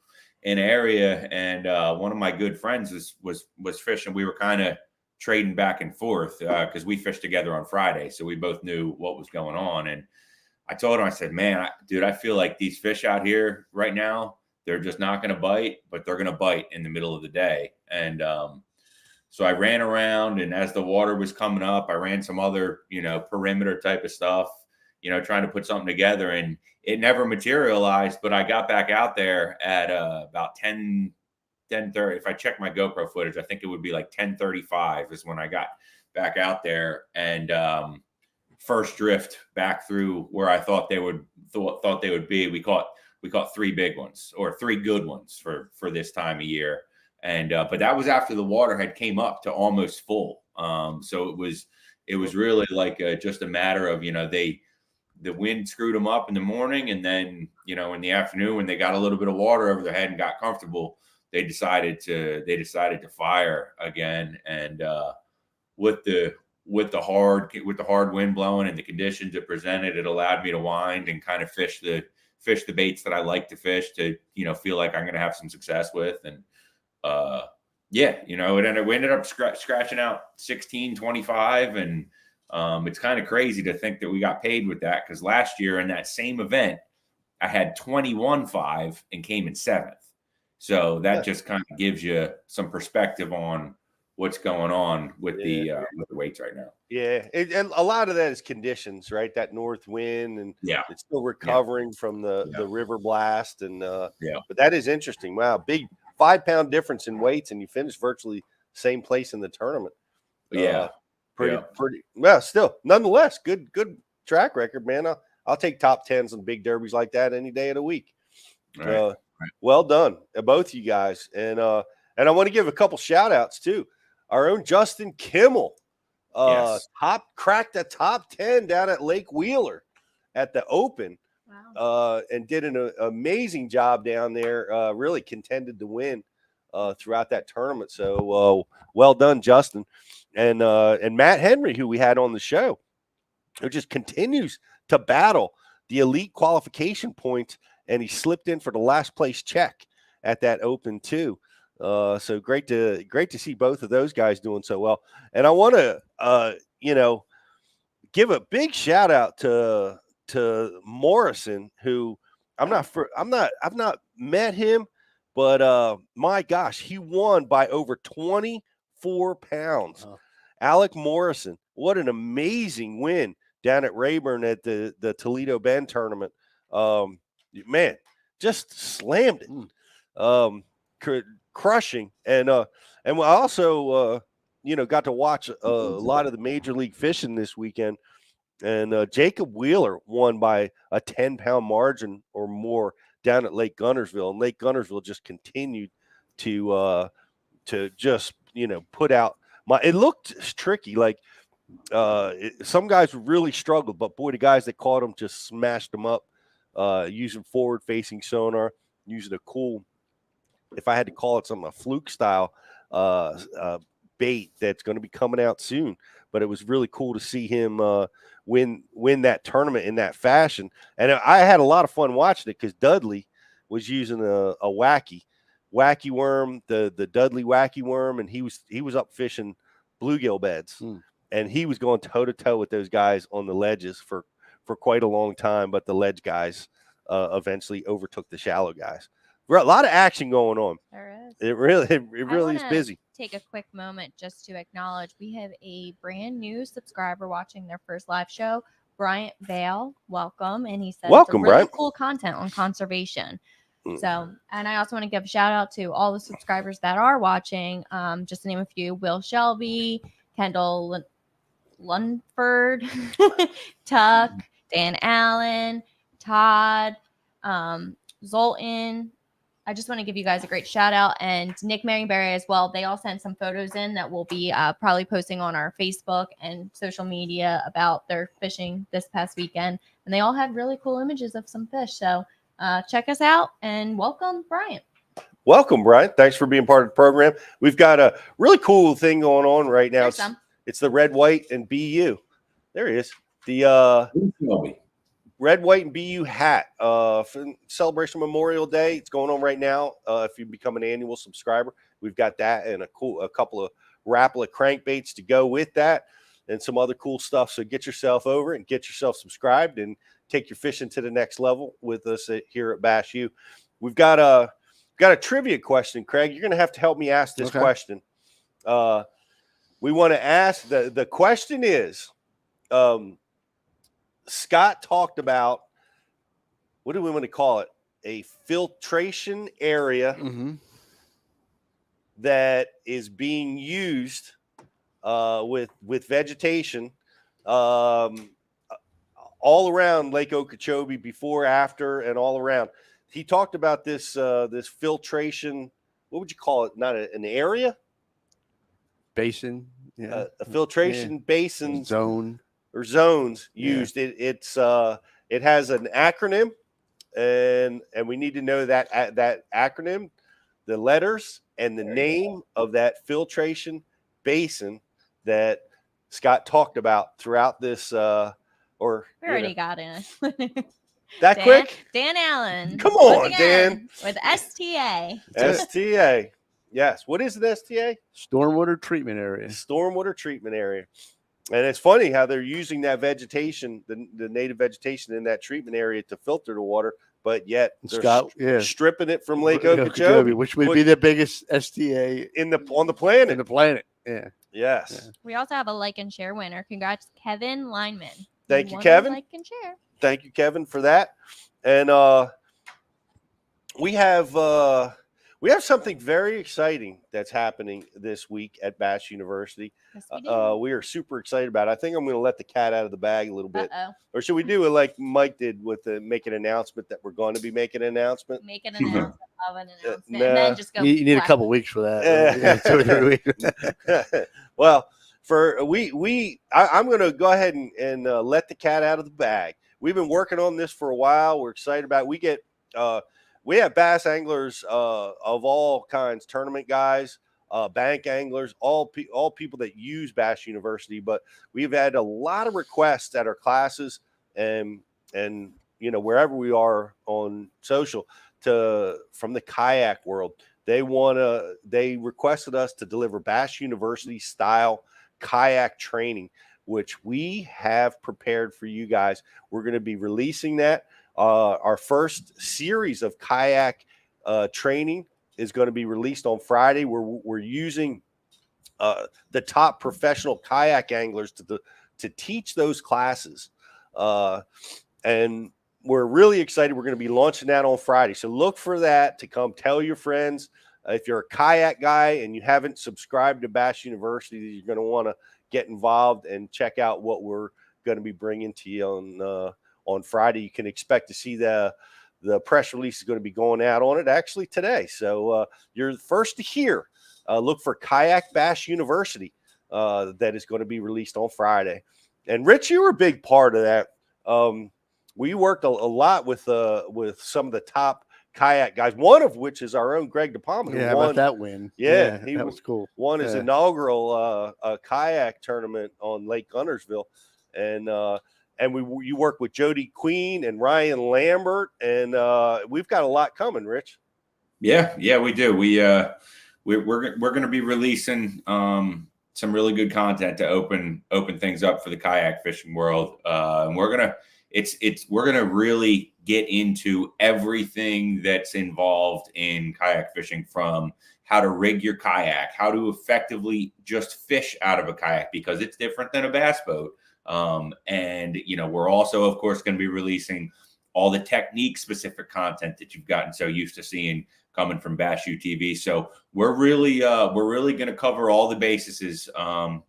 an area, and one of my good friends was fishing. We were kind of trading back and forth because we fished together on Friday, so we both knew what was going on. And I told him, I said, man, dude, I feel like these fish out here right now, they're just not going to bite, but they're going to bite in the middle of the day. And so I ran around, and as the water was coming up, I ran some other, perimeter type of stuff, trying to put something together, and it never materialized. But I got back out there at about 10:30. If I check my GoPro footage, I think it would be like 10:35 is when I got back out there, and first drift back through where I thought they would be. We caught 3 big ones, or 3 good ones for this time of year. And but that was after the water had came up to almost full. So it was really like just a matter of, the wind screwed them up in the morning, and then, in the afternoon when they got a little bit of water over their head and got comfortable, they decided to fire again, and with the hard wind blowing and the conditions it presented, it allowed me to wind and kind of fish the baits that I like to fish to, feel like I'm going to have some success with. And we ended up scratching out 16.25, and it's kind of crazy to think that we got paid with that, because last year in that same event I had 21.5 and came in 7th. So that just kind of gives you some perspective on what's going on with the weights right now. Yeah, and a lot of that is conditions, right? That north wind, and it's still recovering from the river blast, and but that is interesting. Wow, big 5-pound difference in weights, and you finished virtually same place in the tournament. Pretty well. Still, nonetheless, good track record, man. I'll take top 10s and big derbies like that any day of the week. Right. Well done, both of you guys, and I want to give a couple shout outs too. Our own Justin Kimmel, cracked the top 10 down at Lake Wheeler at the Open. Wow. And did an amazing job down there. Really contended to win throughout that tournament. So well done, Justin. And Matt Henry, who we had on the show, who just continues to battle the elite qualification points, and he slipped in for the last place check at that Open too. So great to see both of those guys doing so well. And I want to give a big shout out to Morrison, who I've not met him, but my gosh, he won by over 24 pounds. Alec Morrison, what an amazing win down at Rayburn at the Toledo Bend tournament. Man, just slammed it. Crushing, and we also got to watch a lot of the major league fishing this weekend, and Jacob Wheeler won by a 10-pound margin or more down at Lake Gunnersville, and Lake Gunnersville just continued to just put out it looked tricky, like some guys really struggled, but boy, the guys that caught them just smashed them up using forward facing sonar, using a cool, if I had to call it something, a fluke style bait that's going to be coming out soon. But it was really cool to see him win that tournament in that fashion. And I had a lot of fun watching it, because Dudley was using a wacky worm, the Dudley wacky worm, and he was up fishing bluegill beds, and he was going toe to toe with those guys on the ledges for quite a long time. But the ledge guys eventually overtook the shallow guys. A lot of action going on. There is. It really is busy. Take a quick moment just to acknowledge we have a brand new subscriber watching their first live show, Bryant Bale. Welcome, and he said welcome, really Bryant. Cool content on conservation. So, and I also want to give a shout out to all the subscribers that are watching. Just to name a few: Will Shelby, Kendall Lunford, Tuck, Dan Allen, Todd, Zoltan. I just want to give you guys a great shout out, and Nick Maryberry as well. They all sent some photos in that we'll be probably posting on our Facebook and social media about their fishing this past weekend. And they all had really cool images of some fish. So check us out, and welcome, Bryant. Welcome, Bryant. Thanks for being part of the program. We've got a really cool thing going on right now. It's the red, white, and BU. There he is. The red, white, and BU hat for Celebration Memorial Day. It's going on right now. If you become an annual subscriber, we've got that and a couple of Rapala crankbaits to go with that, and some other cool stuff. So get yourself over and get yourself subscribed and take your fishing to the next level with us here at Bass U. We've got a trivia question, Craig. You're going to have to help me ask this question. We want to ask the question is. Scott talked about, what do we want to call it? A filtration area that is being used with vegetation all around Lake Okeechobee, before, after, and all around. He talked about this this filtration. What would you call it? Not an area? Basin. Yeah. A filtration basin zone. Or zones used. It has an acronym, and we need to know that acronym. the letters and the name of that filtration basin that Scott talked about throughout this, We already got in. That quick? Dan Allen. Come Once on, again, Dan. With STA. STA. Yes. What is an STA? Stormwater treatment area. Stormwater treatment area. And it's funny how they're using that vegetation, the native vegetation in that treatment area to filter the water, but yet they're stripping it from Lake Okeechobee, which would be the biggest STA on the planet. In the planet. Yeah. Yes. Yeah. We also have a like and share winner. Congrats, Kevin Lineman. Thank you, Kevin. Like and share. Thank you, Kevin, for that. And we have something very exciting that's happening this week at Bass University. Yes, we do. We are super excited about it. I think I'm going to let the cat out of the bag a little bit. Uh-oh. Or should we do it like Mike did with make an announcement that we're going to be making an announcement? Make an announcement of an announcement. Nah. And then just go. You need a couple weeks for that. 2 or 3 weeks. Well, I'm going to go ahead and let the cat out of the bag. We've been working on this for a while. We're excited about it. We have bass anglers of all kinds, tournament guys, bank anglers, all people that use Bass University. But we've had a lot of requests at our classes and wherever we are on social from the kayak world. They requested us to deliver Bass University style kayak training, which we have prepared for you guys. We're going to be releasing that. Our first series of kayak training is going to be released on Friday. We're using the top professional kayak anglers to teach those classes. And we're really excited. We're going to be launching that on Friday. So look for that to come. Tell your friends. If you're a kayak guy and you haven't subscribed to Bass University, you're going to want to get involved and check out what we're going to be bringing to you on Friday. You can expect to see the press release is going to be going out on it actually today. So you're the first to hear. Look for Kayak Bass University that is going to be released on Friday. And Rich, you were a big part of that. We worked a lot with some of the top kayak guys, one of which is our own Greg DePalma. Yeah, about that win. Yeah, that was cool. Won his inaugural kayak tournament on Lake Guntersville, and you work with Jody Queen and Ryan Lambert, and we've got a lot coming, Rich. Yeah, we do. We're going to be releasing some really good content to open things up for the kayak fishing world, and we're gonna really get into everything that's involved in kayak fishing, from how to rig your kayak, how to effectively just fish out of a kayak, because it's different than a bass boat. And we're also, of course, going to be releasing all the technique specific content that you've gotten so used to seeing coming from Bass U TV. So we're really going to cover all the bases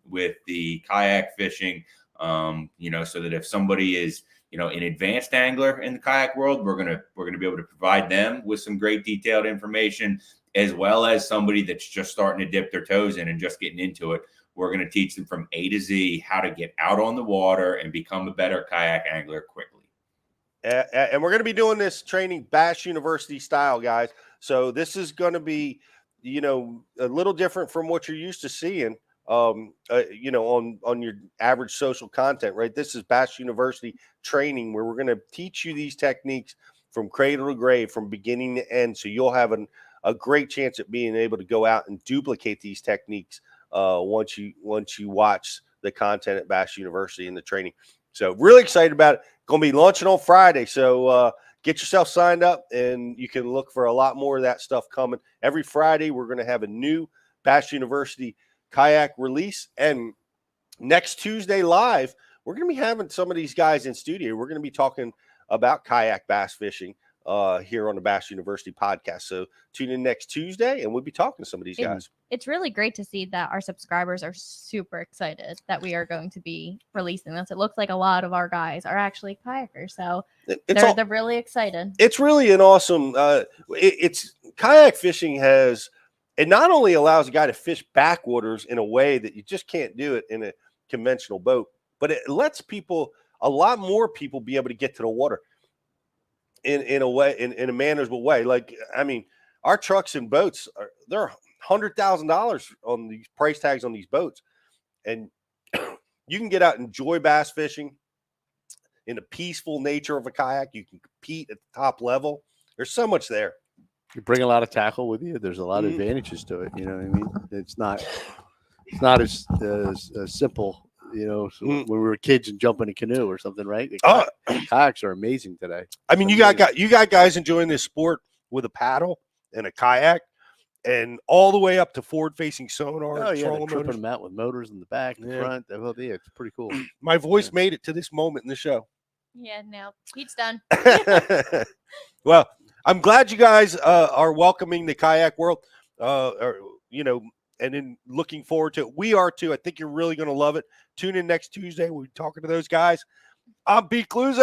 with the kayak fishing, so that if somebody is an advanced angler in the kayak world, we're gonna be able to provide them with some great detailed information, as well as somebody that's just starting to dip their toes in and just getting into it. We're going to teach them from A to Z how to get out on the water and become a better kayak angler quickly. And we're going to be doing this training Bass University style, guys. So this is going to be, a little different from what you're used to seeing. On your average social content, right? This is Bass University training, where we're going to teach you these techniques from cradle to grave, from beginning to end. So you'll have a great chance at being able to go out and duplicate these techniques once you watch the content at Bass University and the training. So really excited about it. Going to be launching on Friday. So get yourself signed up, and you can look for a lot more of that stuff coming. Every Friday, we're going to have a new Bass University kayak release, and next Tuesday live, we're going to be having some of these guys in studio. We're going to be talking about kayak bass fishing here on the Bass University podcast. So tune in next Tuesday, and we'll be talking to some of these guys. It's really great to see that our subscribers are super excited that we are going to be releasing this. It looks like a lot of our guys are actually kayakers, so they're really excited. It's really an awesome. It's kayak fishing it not only allows a guy to fish backwaters in a way that you just can't do it in a conventional boat, but it lets a lot more people be able to get to the water in a way, in a manageable way. Like, I mean, our trucks and boats they're $100,000 on these price tags on these boats, and you can get out and enjoy bass fishing in the peaceful nature of a kayak. You can compete at the top level. There's so much there. You bring a lot of tackle with you. There's a lot of advantages to it. You know what I mean? It's not as simple. You know, when we were kids and jump in a canoe or something, right? The kayaks are amazing today. I mean, you got guys enjoying this sport with a paddle and a kayak, and all the way up to forward-facing sonar. Oh yeah, they're tripping them out with motors in the back and front. Oh, yeah, it's pretty cool. My voice made it to this moment in the show. Yeah, no, Pete's done. Well, I'm glad you guys are welcoming the kayak world. And then looking forward to it. We are too. I think you're really going to love it. Tune in next Tuesday. We'll be talking to those guys. I'm Pete Cluzak.